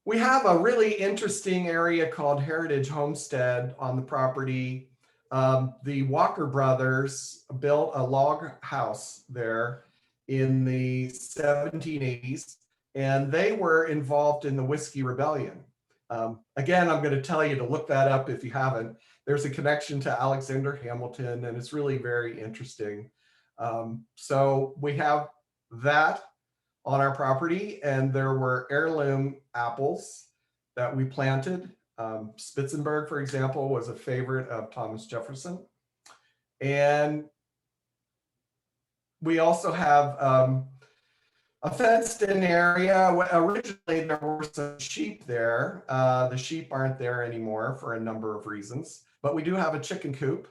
We have a really interesting area called Heritage Homestead on the property. The Walker brothers built a log house there in the 1780s, and they were involved in the Whiskey Rebellion. Again, I'm going to tell you to look that up if you haven't. There's a connection to Alexander Hamilton, and it's really very interesting. So we have that on our property, and there were heirloom apples that we planted. Spitzenberg, for example, was a favorite of Thomas Jefferson. And we also have a fenced-in area. Originally, there were some sheep there. The sheep aren't there anymore for a number of reasons, but we do have a chicken coop.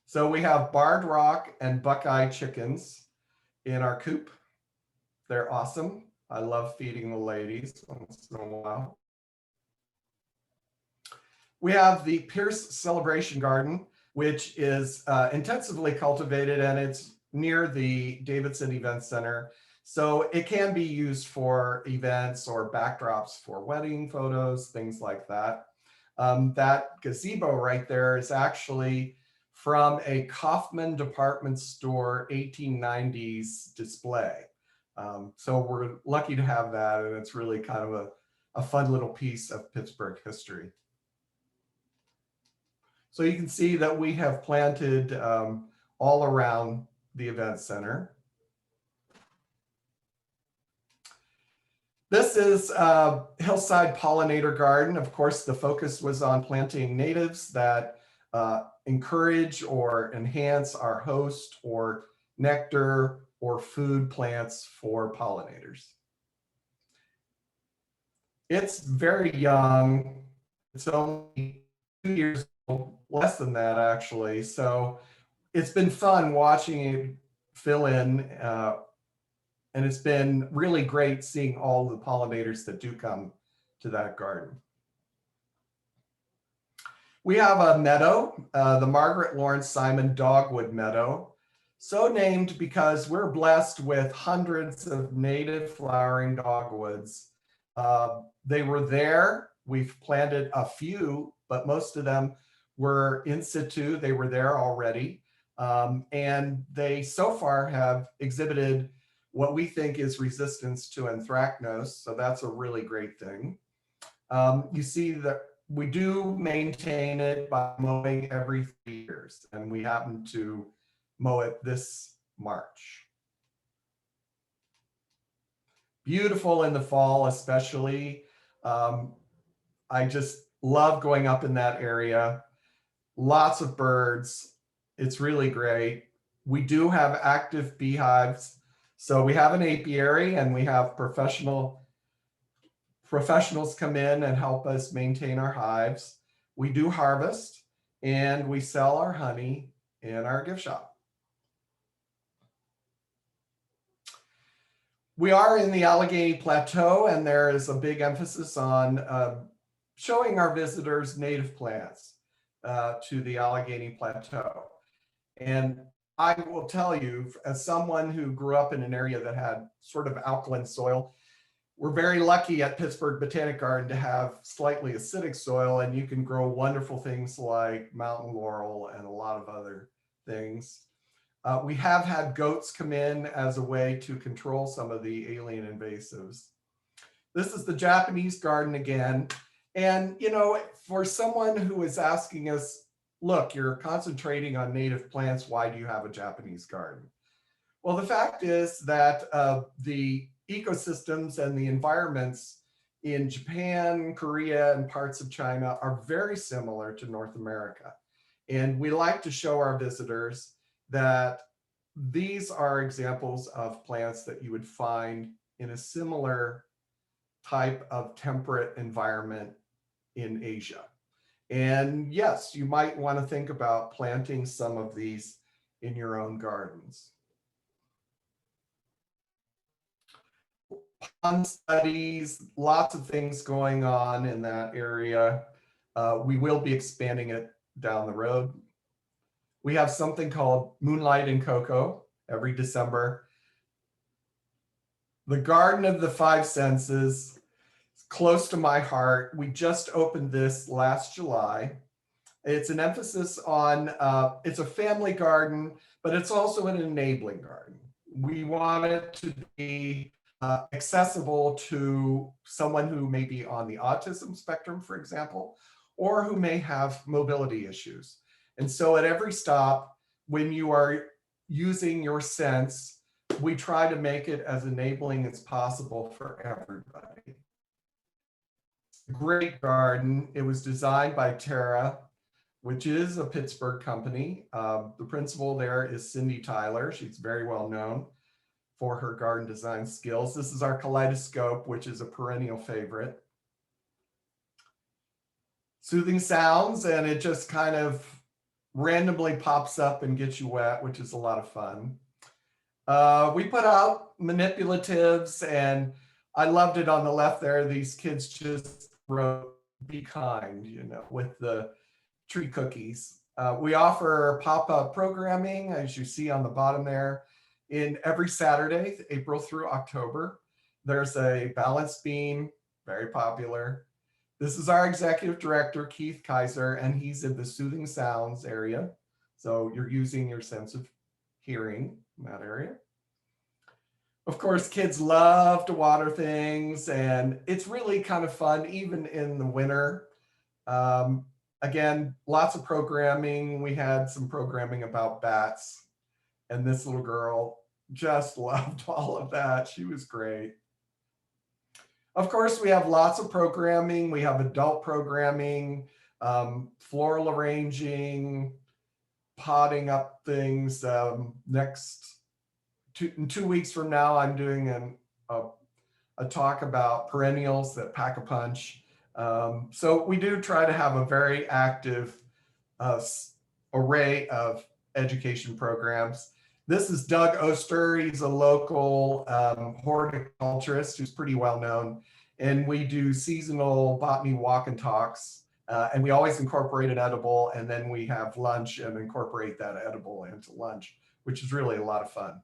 So we have Barred Rock and Buckeye chickens in our coop. They're awesome. I love feeding the ladies once in a while. We have the Pierce Celebration Garden, which is intensively cultivated, and it's near the Davidson Event Center. So it can be used for events or backdrops for wedding photos, things like that. That gazebo right there is actually from a Kaufman department store 1890s display. So we're lucky to have that, and it's really kind of a fun little piece of Pittsburgh history. So you can see that we have planted all around the event center. This is Hillside Pollinator Garden. Of course, the focus was on planting natives that encourage or enhance our host or nectar or food plants for pollinators. It's very young. It's only 2 years old, less than that actually. So it's been fun watching it fill in, and it's been really great seeing all the pollinators that do come to that garden. We have a meadow, the Margaret Lawrence Simon Dogwood Meadow, so named because we're blessed with hundreds of native flowering dogwoods. They were there. We've planted a few, but most of them were in situ. They were there already. And they so far have exhibited what we think is resistance to anthracnose. So that's a really great thing. You see that we do maintain it by mowing every 3 years, and we happen to mow it this March. Beautiful in the fall, especially. I just love going up in that area. Lots of birds. It's really great. We do have active beehives. So we have an apiary, and we have professionals come in and help us maintain our hives. We do harvest, and we sell our honey in our gift shop. We are in the Allegheny Plateau, and there is a big emphasis on showing our visitors native plants to the Allegheny Plateau. And I will tell you, as someone who grew up in an area that had sort of alkaline soil, we're very lucky at Pittsburgh Botanic Garden to have slightly acidic soil, and you can grow wonderful things like mountain laurel and a lot of other things. We have had goats come in as a way to control some of the alien invasives. This is the Japanese garden again. And, you know, for someone who is asking us, look, you're concentrating on native plants, why do you have a Japanese garden? Well, the fact is that the ecosystems and the environments in Japan, Korea, and parts of China are very similar to North America. And we like to show our visitors that these are examples of plants that you would find in a similar type of temperate environment in Asia. And yes, you might want to think about planting some of these in your own gardens. Pond studies, lots of things going on in that area. We will be expanding it down the road. We have something called Moonlight and Cocoa every December. The Garden of the Five Senses, close to my heart. We just opened this last July. It's an emphasis on, it's a family garden, but it's also an enabling garden. We want it to be accessible to someone who may be on the autism spectrum, for example, or who may have mobility issues. And so at every stop, when you are using your sense, we try to make it as enabling as possible for everybody. Great garden. It was designed by Tara, which is a Pittsburgh company. The principal there is Cindy Tyler. She's very well known for her garden design skills. This is our kaleidoscope, which is a perennial favorite. Soothing sounds, and it just kind of randomly pops up and gets you wet, which is a lot of fun. We put out manipulatives, and I loved it on the left there. These kids just wrote "Be kind," you know, with the tree cookies. We offer pop-up programming, as you see on the bottom there, in every Saturday, April through October. There's a balance beam, very popular. This is our executive director, Keith Kaiser, and he's in the soothing sounds area. So you're using your sense of hearing in that area. Of course, kids love to water things, and it's really kind of fun, even in the winter. Again, lots of programming. We had some programming about bats, and this little girl just loved all of that. She was great. Of course, we have lots of programming. We have adult programming, floral arranging, potting up things. In 2 weeks from now, I'm doing a talk about perennials that pack a punch. So we do try to have a very active array of education programs. This is Doug Oster. He's a local horticulturist who's pretty well known. And we do seasonal botany walk and talks And we always incorporate an edible, and then we have lunch and incorporate that edible into lunch, which is really a lot of fun.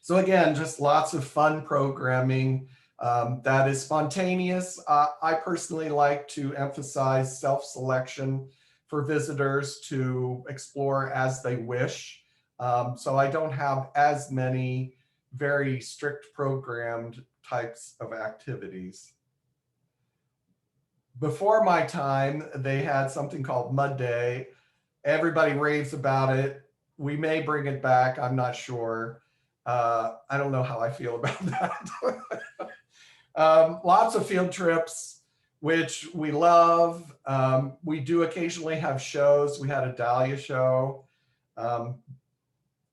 So again, just lots of fun programming that is spontaneous. I personally like to emphasize self-selection for visitors to explore as they wish. So I don't have as many very strict programmed types of activities. Before my time, they had something called Mud Day. Everybody raves about it. We may bring it back, I'm not sure. I don't know how I feel about that. Lots of field trips, which we love. We do occasionally have shows. We had a dahlia show.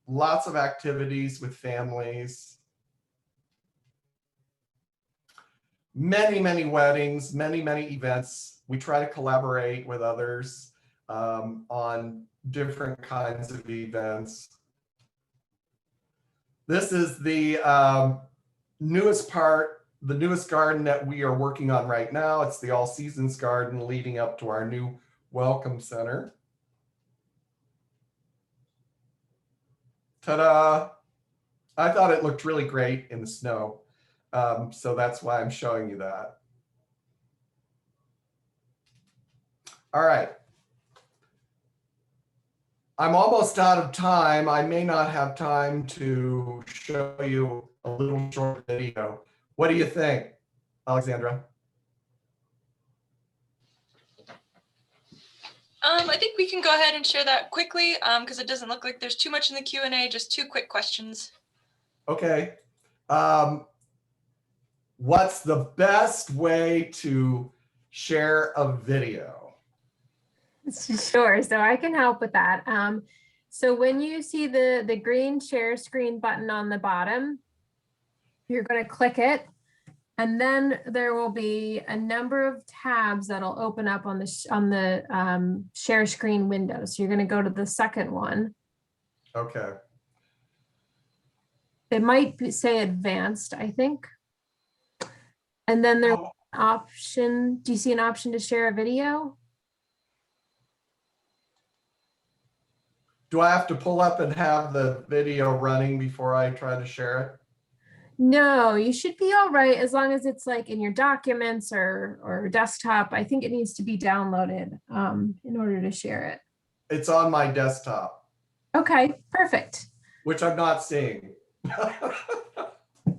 Lots of activities with families. Many, many weddings, many, many events. We try to collaborate with others on different kinds of events. This is the newest part, the newest garden that we are working on right now. It's the all seasons garden leading up to our new welcome center. Ta-da! I thought it looked really great in the snow. So that's why I'm showing you that. All right. I'm almost out of time. I may not have time to show you a little short video. What do you think, Alexandra? I think we can go ahead and share that quickly because it doesn't look like there's too much in the Q&A, just 2 quick questions. Okay. What's the best way to share a video? Sure, so I can help with that. So when you see the green share screen button on the bottom, you're going to click it, and then there will be a number of tabs that'll open up on the share screen window. So you're going to go to the second one. Okay. It might say advanced, I think. And then there's an option. Do you see an option to share a video? Do I have to pull up and have the video running before I try to share it? No, you should be all right as long as it's like in your documents or desktop. I think it needs to be downloaded in order to share it. It's on my desktop. Okay, perfect. Which I'm not seeing.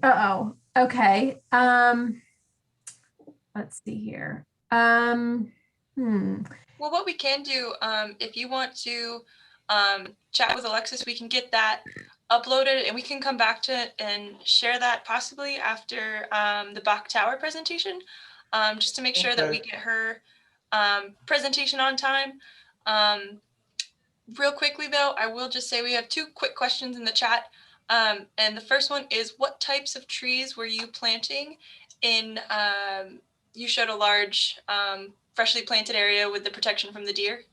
Uh-oh. Okay. Let's see here. Well, what we can do, if you want to chat with Alexis, we can get that uploaded and we can come back to it and share that possibly after the Bok Tower presentation, just to make sure that we get her presentation on time. Real quickly though, I will just say we have 2 quick questions in the chat. And the first one is, what types of trees were you planting in, you showed a large freshly planted area with the protection from the deer?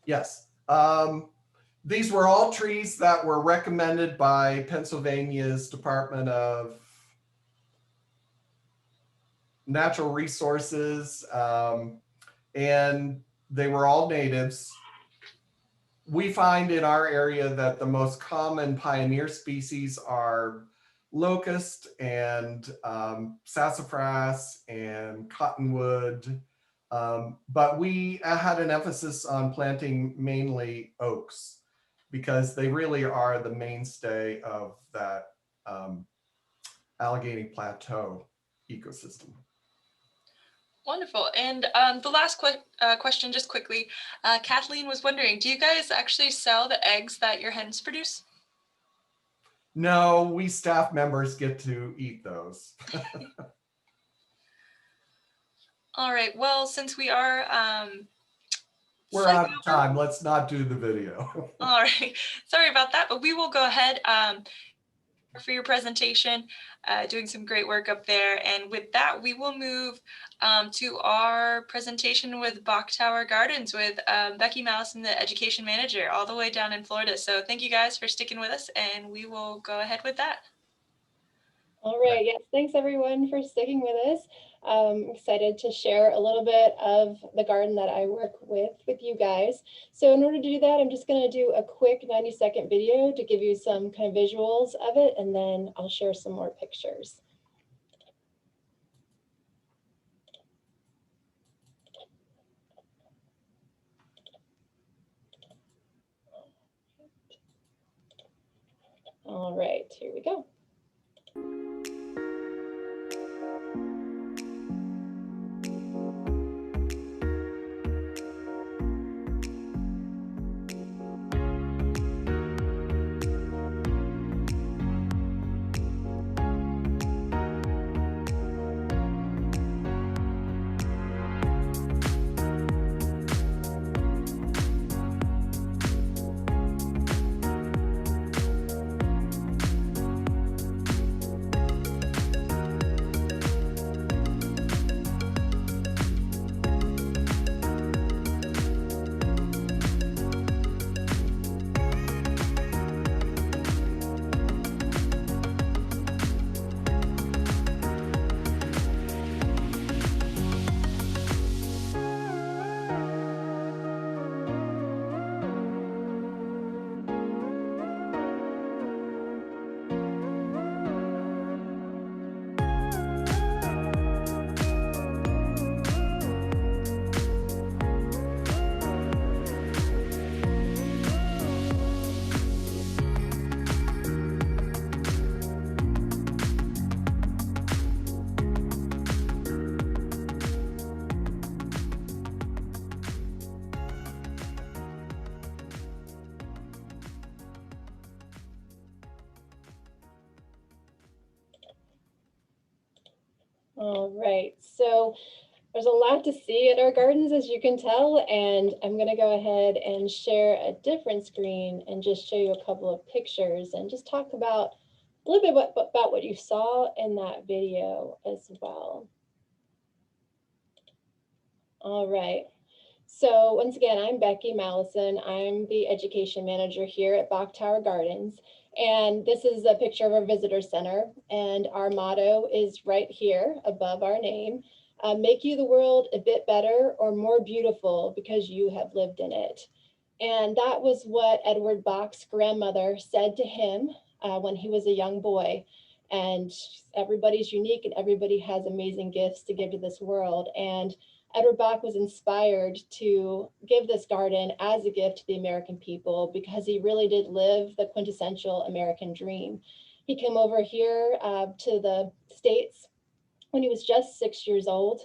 Yes. These were all trees that were recommended by Pennsylvania's Department of Natural Resources, and they were all natives. We find in our area that the most common pioneer species are locust and sassafras and cottonwood, but we had an emphasis on planting mainly oaks because they really are the mainstay of that Allegheny Plateau ecosystem. Wonderful. And the last question, just quickly, Kathleen was wondering, do you guys actually sell the eggs that your hens produce? No, we staff members get to eat those. All right. Well, since we are we're out of time. Let's not do the video. All right. Sorry about that, but we will go ahead for your presentation, doing some great work up there. And with that, we will move to our presentation with Bok Tower Gardens with Becky Mallison, the education manager, all the way down in Florida. So thank you guys for sticking with us, and we will go ahead with that. All right, yes, thanks everyone for sticking with us. I'm excited to share a little bit of the garden that I work with you guys. So in order to do that, I'm just going to do a quick 90-second video to give you some kind of visuals of it, and then I'll share some more pictures. All right, here we go. All right, so there's a lot to see at our gardens, as you can tell, and I'm going to go ahead and share a different screen and just show you a couple of pictures and just talk about a little bit about what you saw in that video as well. All right. So once again, I'm Becky Mallison. I'm the education manager here at Bok Tower Gardens. And this is a picture of our visitor center. And our motto is right here above our name, make you the world a bit better or more beautiful because you have lived in it. And that was what Edward Bok's grandmother said to him when he was a young boy. And everybody's unique and everybody has amazing gifts to give to this world. And Edward Bok was inspired to give this garden as a gift to the American people because he really did live the quintessential American dream. He came over here to the States when he was just 6 years old,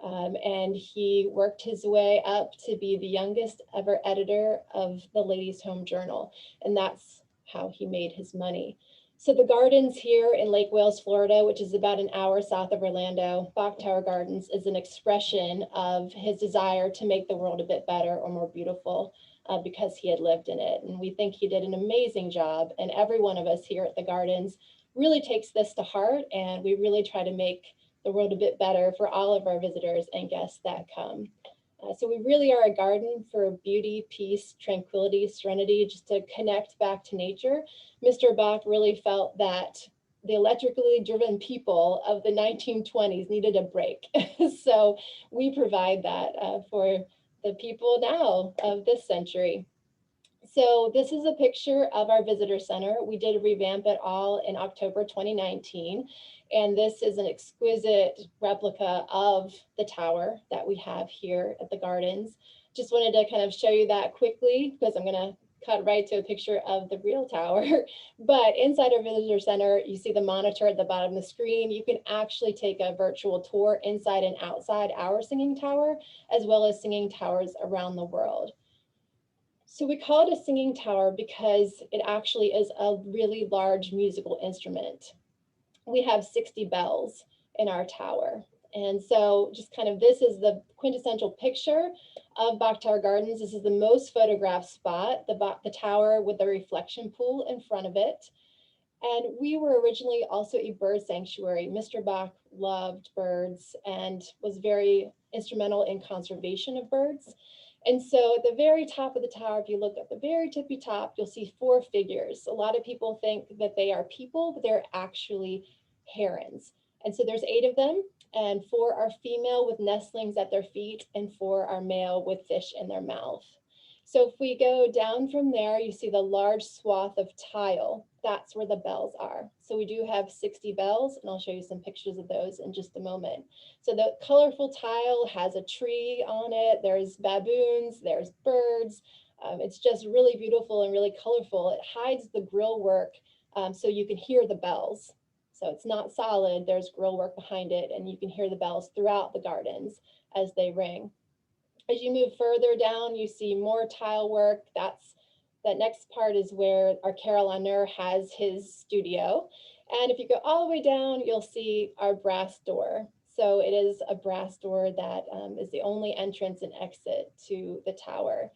and he worked his way up to be the youngest ever editor of the Ladies' Home Journal, and that's how he made his money. So the gardens here in Lake Wales, Florida, which is about an hour south of Orlando, Bok Tower Gardens is an expression of his desire to make the world a bit better or more beautiful because he had lived in it. And we think he did an amazing job. And every one of us here at the gardens really takes this to heart. And we really try to make the world a bit better for all of our visitors and guests that come. So we really are a garden for beauty, peace, tranquility, serenity, just to connect back to nature. Mr. Bok really felt that the electrically driven people of the 1920s needed a break. So we provide that for the people now of this century. So this is a picture of our visitor center. We did revamp it all in October 2019. And this is an exquisite replica of the tower that we have here at the gardens. Just wanted to kind of show you that quickly because I'm gonna cut right to a picture of the real tower. But inside our visitor center, you see the monitor at the bottom of the screen. You can actually take a virtual tour inside and outside our singing tower, as well as singing towers around the world. So we call it a singing tower because it actually is a really large musical instrument. We have 60 bells in our tower. And so just kind of, this is the quintessential picture of Bok Tower Gardens. This is the most photographed spot, the tower with the reflection pool in front of it. And we were originally also a bird sanctuary. Mr. Bok loved birds and was very instrumental in conservation of birds. And so at the very top of the tower, if you look at the very tippy top, you'll see 4 figures. A lot of people think that they are people, but they're actually herons. And so there's 8 of them, and 4 are female with nestlings at their feet, and 4 are male with fish in their mouth. So if we go down from there, you see the large swath of tile. That's where the bells are. So we do have 60 bells, and I'll show you some pictures of those in just a moment. So the colorful tile has a tree on it. There's baboons, there's birds. It's just really beautiful and really colorful. It hides the grill work so you can hear the bells. So it's not solid, there's grill work behind it, and you can hear the bells throughout the gardens as they ring. As you move further down, you see more tile work. That next part is where our carillonneur has his studio. And if you go all the way down, you'll see our brass door. So it is a brass door that is the only entrance and exit to the tower.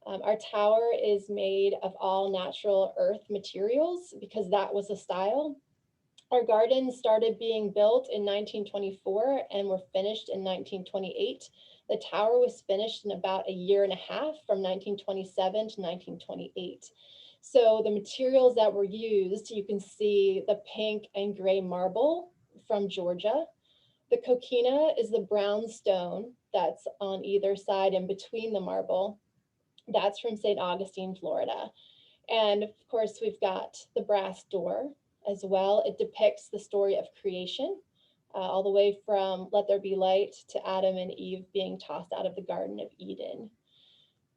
Our tower is made of all natural earth materials because that was the style. Our gardens started being built in 1924 and were finished in 1928. The tower was finished in about a year and a half from 1927 to 1928. So the materials that were used, you can see the pink and gray marble from Georgia. The coquina is the brown stone that's on either side and between the marble. That's from St. Augustine, Florida. And of course, we've got the brass door as well. It depicts the story of creation, all the way from Let There Be Light to Adam and Eve being tossed out of the Garden of Eden.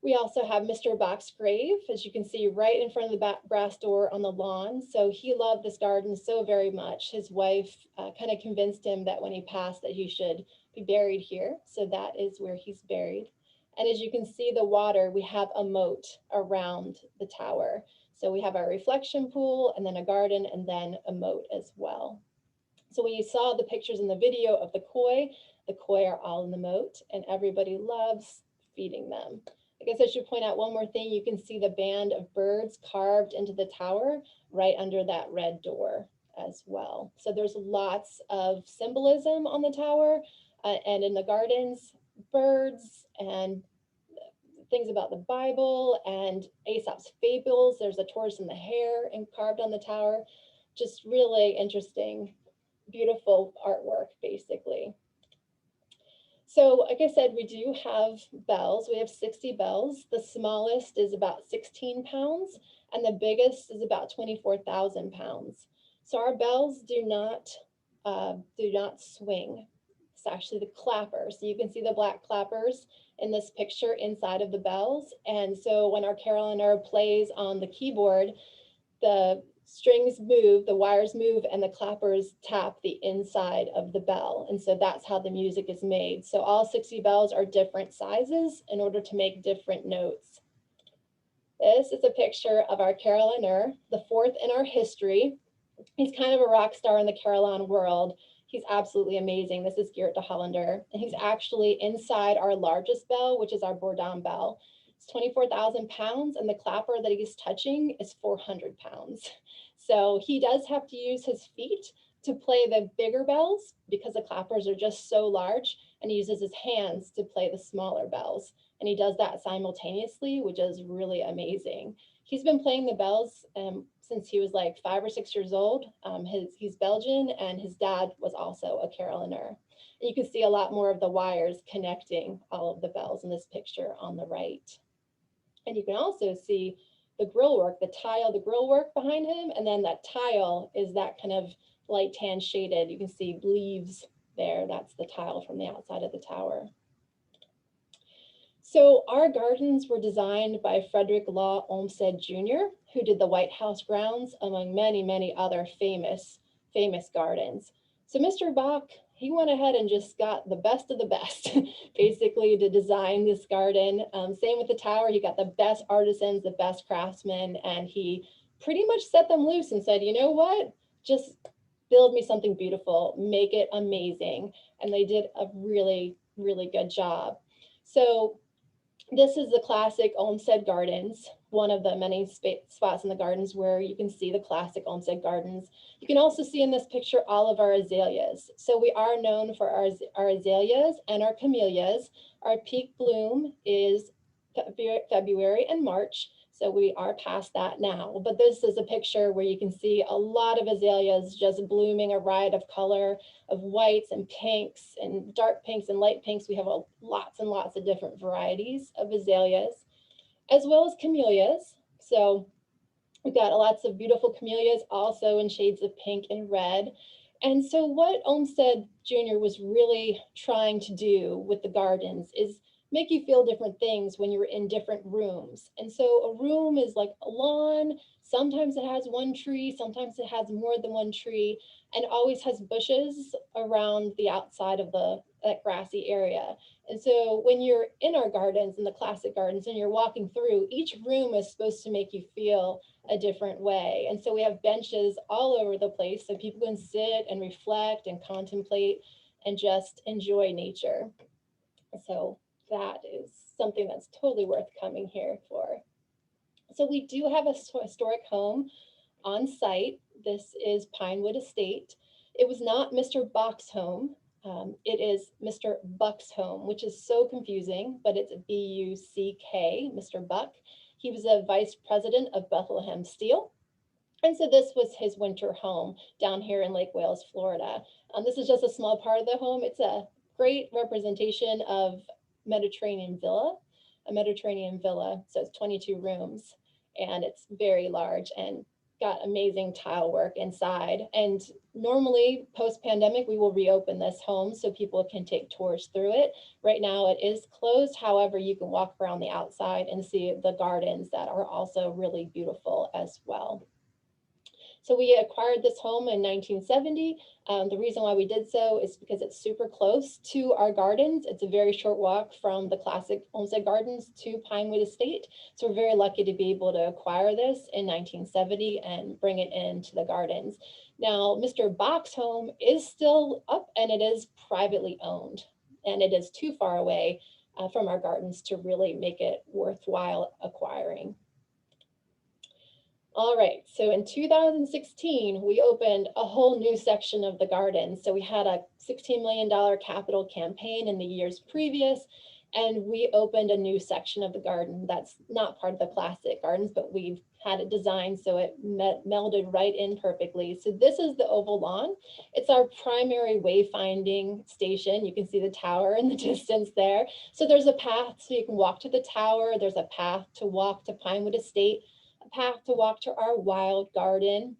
We also have Mr. Bach's grave, as you can see right in front of the brass door on the lawn. So he loved this garden so very much. His wife kind of convinced him that when he passed that he should be buried here. So that is where he's buried. And as you can see the water, we have a moat around the tower. So we have our reflection pool and then a garden and then a moat as well. So when you saw the pictures in the video of the koi are all in the moat and everybody loves feeding them. I guess I should point out one more thing. You can see the band of birds carved into the tower right under that red door as well. So there's lots of symbolism on the tower and in the gardens, birds and things about the Bible and Aesop's fables. There's a tortoise and the hare and carved on the tower. Just really interesting, beautiful artwork, basically. So like I said, we do have bells. We have 60 bells. The smallest is about 16 pounds and the biggest is about 24,000 pounds. So our bells do not swing. It's actually the clappers. So you can see the black clappers in this picture inside of the bells. And so when our carillonneur plays on the keyboard, the strings move, the wires move, and the clappers tap the inside of the bell. And so that's how the music is made. So all 60 bells are different sizes in order to make different notes. This is a picture of our carillonneur, the 4th in our history. He's kind of a rock star in the carillon world. He's absolutely amazing. This is Geert de Hollander, and he's actually inside our largest bell, which is our Bourdon bell. It's 24,000 pounds, and the clapper that he's touching is 400 pounds. So he does have to use his feet to play the bigger bells because the clappers are just so large, and he uses his hands to play the smaller bells. And he does that simultaneously, which is really amazing. He's been playing the bells since he was like 5 or 6 years old. He's Belgian, and his dad was also a carillonneur. And you can see a lot more of the wires connecting all of the bells in this picture on the right. And you can also see the grill work, the tile, the grill work behind him. And then that tile is that kind of light tan shaded. You can see leaves there. That's the tile from the outside of the tower. So our gardens were designed by Frederick Law Olmsted Jr., who did the White House grounds, among many, many other famous gardens. So Mr. Bok, he went ahead and just got the best of the best, basically, to design this garden. Same with the tower. He got the best artisans, the best craftsmen, and he pretty much set them loose and said, you know what, just build me something beautiful, make it amazing. And they did a really, really good job. So this is the classic Olmsted Gardens, one of the many spots in the gardens where you can see the classic Olmsted Gardens. You can also see in this picture all of our azaleas. So we are known for our azaleas and our camellias. Our peak bloom is February and March. So we are past that now, but this is a picture where you can see a lot of azaleas just blooming, a riot of color of whites and pinks and dark pinks and light pinks. We have lots and lots of different varieties of azaleas, as well as camellias. So we've got lots of beautiful camellias also in shades of pink and red. And so what Olmsted Jr. was really trying to do with the gardens is make you feel different things when you're in different rooms. And so a room is like a lawn. Sometimes it has one tree, sometimes it has more than one tree, and always has bushes around the outside of that grassy area. And so when you're in our gardens, in the classic gardens, and you're walking through, each room is supposed to make you feel a different way. And so we have benches all over the place so people can sit and reflect and contemplate and just enjoy nature. So that is something that's totally worth coming here for. So we do have a historic home on site. This is Pinewood Estate. It was not Mr. Bok's home. It is Mr. Buck's home, which is so confusing, but it's B-U-C-K, Mr. Buck. He was a vice president of Bethlehem Steel. And so this was his winter home down here in Lake Wales, Florida. This is just a small part of the home. It's a great representation of a Mediterranean villa. So it's 22 rooms and it's very large and got amazing tile work inside. And normally post-pandemic, we will reopen this home so people can take tours through it. Right now it is closed. However, you can walk around the outside and see the gardens that are also really beautiful as well. So we acquired this home in 1970. The reason why we did so is because it's super close to our gardens. It's a very short walk from the classic Olmsted Gardens to Pinewood Estate. So we're very lucky to be able to acquire this in 1970 and bring it into the gardens. Now, Mr. Bok's home is still up and it is privately owned, and it is too far away from our gardens to really make it worthwhile acquiring. All right, so in 2016, we opened a whole new section of the garden. So we had a $16 million capital campaign in the years previous, and we opened a new section of the garden that's not part of the classic gardens, but we've had it designed so it melded right in perfectly. So this is the oval lawn. It's our primary wayfinding station. You can see the tower in the distance there. So there's a path so you can walk to the tower. There's a path to walk to Pinewood Estate, a path to walk to our wild garden,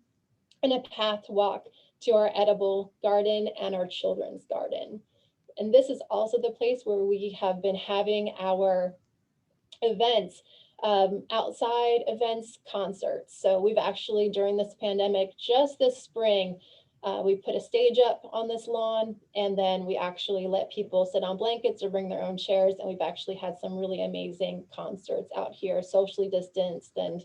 and a path to walk to our edible garden and our children's garden. And this is also the place where we have been having our events, outside events, concerts. So we've actually, during this pandemic, just this spring, we put a stage up on this lawn, and then we actually let people sit on blankets or bring their own chairs. And we've actually had some really amazing concerts out here, socially distanced and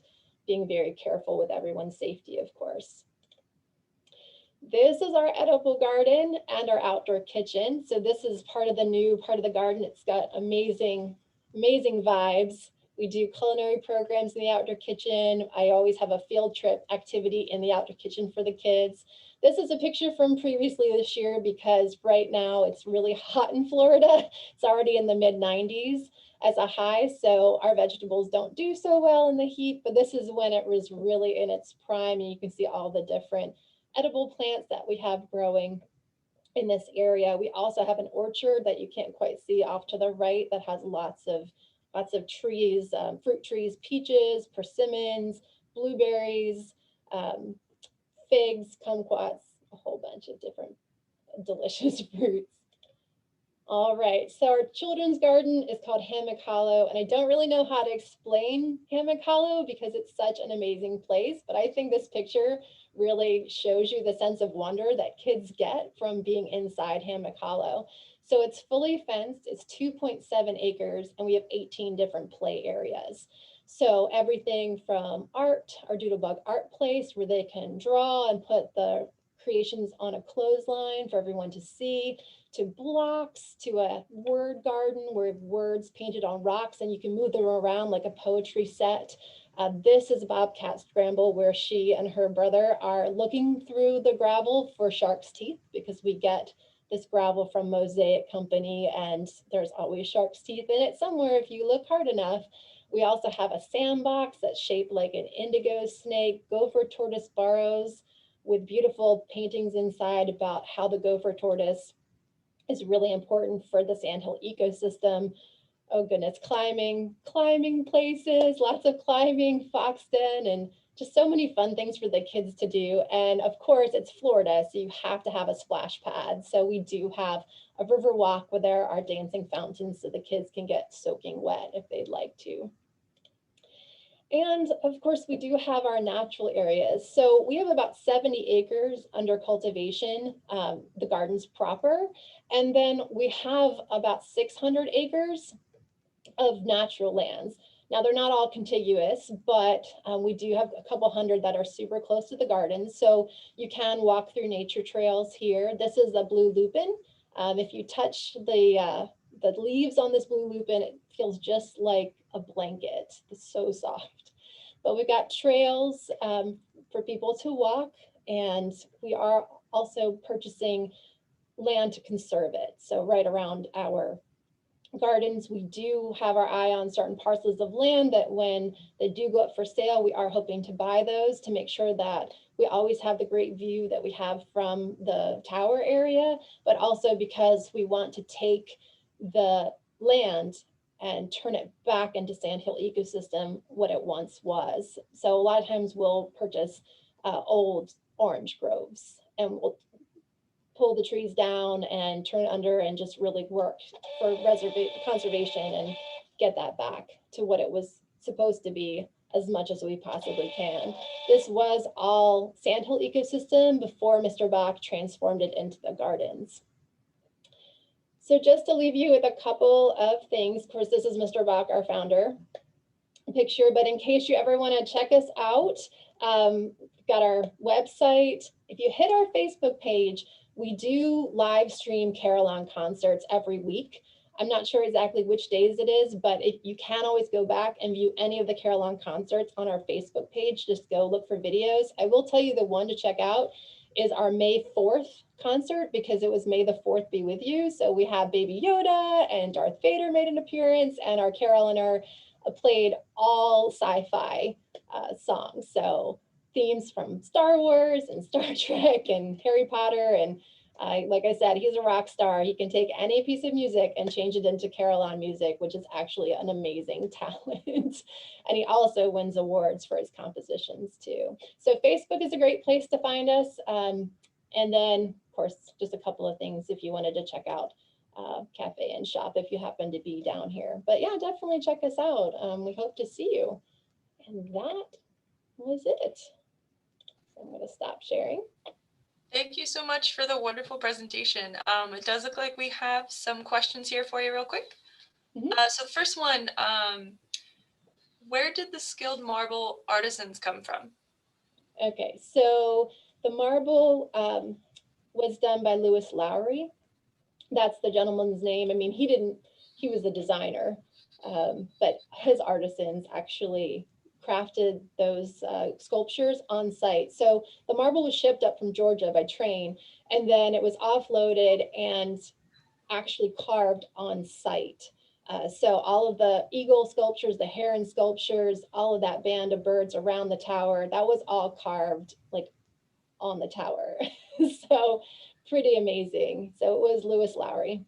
being very careful with everyone's safety, of course. This is our edible garden and our outdoor kitchen. So this is part of the new part of the garden. It's got amazing, amazing vibes. We do culinary programs in the outdoor kitchen. I always have a field trip activity in the outdoor kitchen for the kids. This is a picture from previously this year because right now it's really hot in Florida. It's already in the mid-90s as a high, so our vegetables don't do so well in the heat, but this is when it was really in its prime, and you can see all the different edible plants that we have growing in this area. We also have an orchard that you can't quite see off to the right that has lots of trees, fruit trees, peaches, persimmons, blueberries, figs, kumquats, a whole bunch of different delicious fruits. All right, so our children's garden is called Hammock Hollow, and I don't really know how to explain Hammock Hollow because it's such an amazing place, but I think this picture really shows you the sense of wonder that kids get from being inside Hammock Hollow. So it's fully fenced, it's 2.7 acres, and we have 18 different play areas. So everything from art, our Doodlebug art place where they can draw and put the creations on a clothesline for everyone to see, to blocks, to a word garden where words painted on rocks and you can move them around like a poetry set. This is Bobcat Scramble where she and her brother are looking through the gravel for shark's teeth because we get this gravel from Mosaic Company and there's always shark's teeth in it somewhere if you look hard enough. We also have a sandbox that's shaped like an indigo snake, gopher tortoise burrows with beautiful paintings inside about how the gopher tortoise is really important for the sandhill ecosystem. Oh goodness, climbing places, lots of climbing, fox den, and just so many fun things for the kids to do. And of course, it's Florida, so you have to have a splash pad. So we do have a river walk where there are dancing fountains so the kids can get soaking wet if they'd like to. And of course, we do have our natural areas. So we have about 70 acres under cultivation, the gardens proper. And then we have about 600 acres of natural lands. Now, they're not all contiguous, but we do have a couple hundred that are super close to the gardens. So you can walk through nature trails here. This is a blue lupin. If you touch the leaves on this blue lupin, it feels just like a blanket. It's so soft. But we've got trails for people to walk, and we are also purchasing land to conserve it. So right around our gardens, we do have our eye on certain parcels of land that when they do go up for sale, we are hoping to buy those to make sure that we always have the great view that we have from the tower area, but also because we want to take the land and turn it back into sandhill ecosystem what it once was. So a lot of times we'll purchase old orange groves and we'll pull the trees down and turn it under and just really work for conservation and get that back to what it was supposed to be as much as we possibly can. This was all sandhill ecosystem before Mr. Bok transformed it into the gardens. So just to leave you with a couple of things, of course, this is Mr. Bok, our founder picture, but in case you ever want to check us out, we've got our website. If you hit our Facebook page, we do live stream carillon concerts every week. I'm not sure exactly which days it is, but you can always go back and view any of the carillon concerts on our Facebook page. Just go look for videos. I will tell you the one to check out is our May 4th concert, because it was May the 4th be with you. So we have Baby Yoda and Darth Vader made an appearance, and our carolliner played all sci-fi songs. So themes from Star Wars and Star Trek and Harry Potter. And like I said, he's a rock star. He can take any piece of music and change it into carillon music, which is actually an amazing talent. And he also wins awards for his compositions too. So Facebook is a great place to find us. And then, of course, just a couple of things if you wanted to check out cafe and shop if you happen to be down here. But yeah, definitely check us out. We hope to see you. And that was it. So I'm going to stop sharing. Thank you so much for the wonderful presentation. It does look like we have some questions here for you real quick. So the first one, where did the skilled marble artisans come from? Okay, so the marble was done by Louis Lowry. That's the gentleman's name. I mean, he was a designer, but his artisans actually crafted those sculptures on site. So the marble was shipped up from Georgia by train, and then it was offloaded and actually carved on site. So all of the eagle sculptures, the heron sculptures, all of that band of birds around the tower, that was all carved like on the tower. So pretty amazing. So it was Louis Lowry.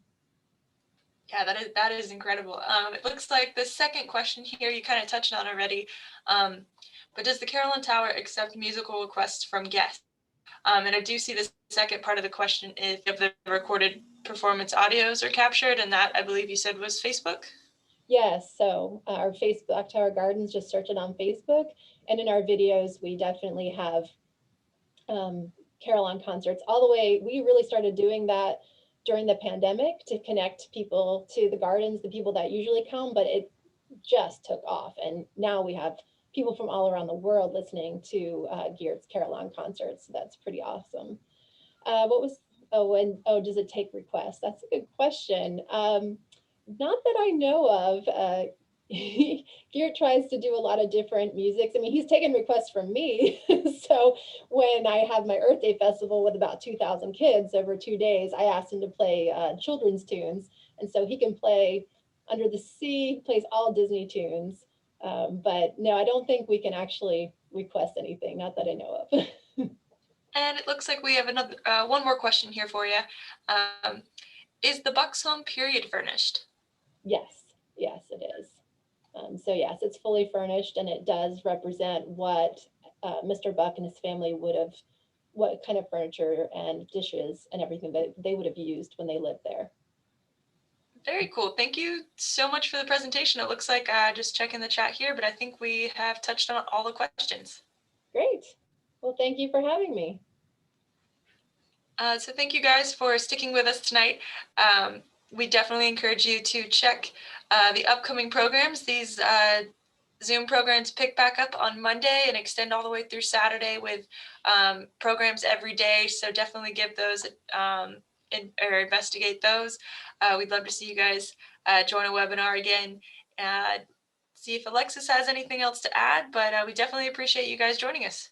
Yeah, that is incredible. It looks like the second question here you kind of touched on already, but does the Carillon Tower accept musical requests from guests? And I do see the second part of the question is if the recorded performance audios are captured, and that I believe you said was Facebook? Yes, so our Facebook, Bok Tower Gardens, just search it on Facebook. And in our videos, we definitely have carillon concerts all the way. We really started doing that during the pandemic to connect people to the gardens, the people that usually come, but it just took off. And now we have people from all around the world listening to Geert's carillon concerts. So that's pretty awesome. Does it take requests? That's a good question. Not that I know of. Geert tries to do a lot of different musics. I mean, he's taken requests from me. So when I have my Earth Day festival with about 2,000 kids over 2 days, I asked him to play children's tunes. And so he can play Under the Sea, plays all Disney tunes. But no, I don't think we can actually request anything, not that I know of. And it looks like we have another one more question here for you. Is the Buck's home period furnished? Yes, yes, it is. So yes, it's fully furnished, and it does represent what Mr. Buck and his family would have, what kind of furniture and dishes and everything that they would have used when they lived there. Very cool. Thank you so much for the presentation. It looks like just checking the chat here, but I think we have touched on all the questions. Great. Well, thank you for having me. So thank you guys for sticking with us tonight. We definitely encourage you to check the upcoming programs. These Zoom programs pick back up on Monday and extend all the way through Saturday with programs every day. So definitely give those or investigate those. We'd love to see you guys join a webinar again. See if Alexis has anything else to add, but we definitely appreciate you guys joining us.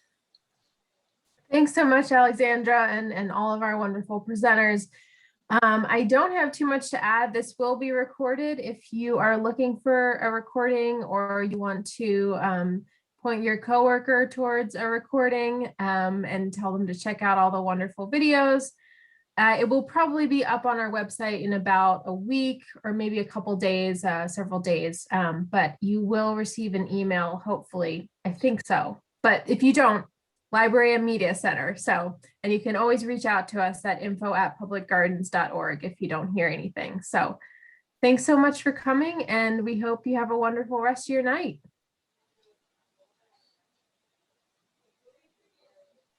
Thanks so much, Alexandra, and all of our wonderful presenters. I don't have too much to add. This will be recorded. If you are looking for a recording or you want to point your coworker towards a recording and tell them to check out all the wonderful videos, it will probably be up on our website in about a week or maybe a couple days, several days, but you will receive an email, hopefully. I think so. But if you don't, Library and Media Center. So, and you can always reach out to us at info@publicgardens.org if you don't hear anything. So thanks so much for coming, and we hope you have a wonderful rest of your night.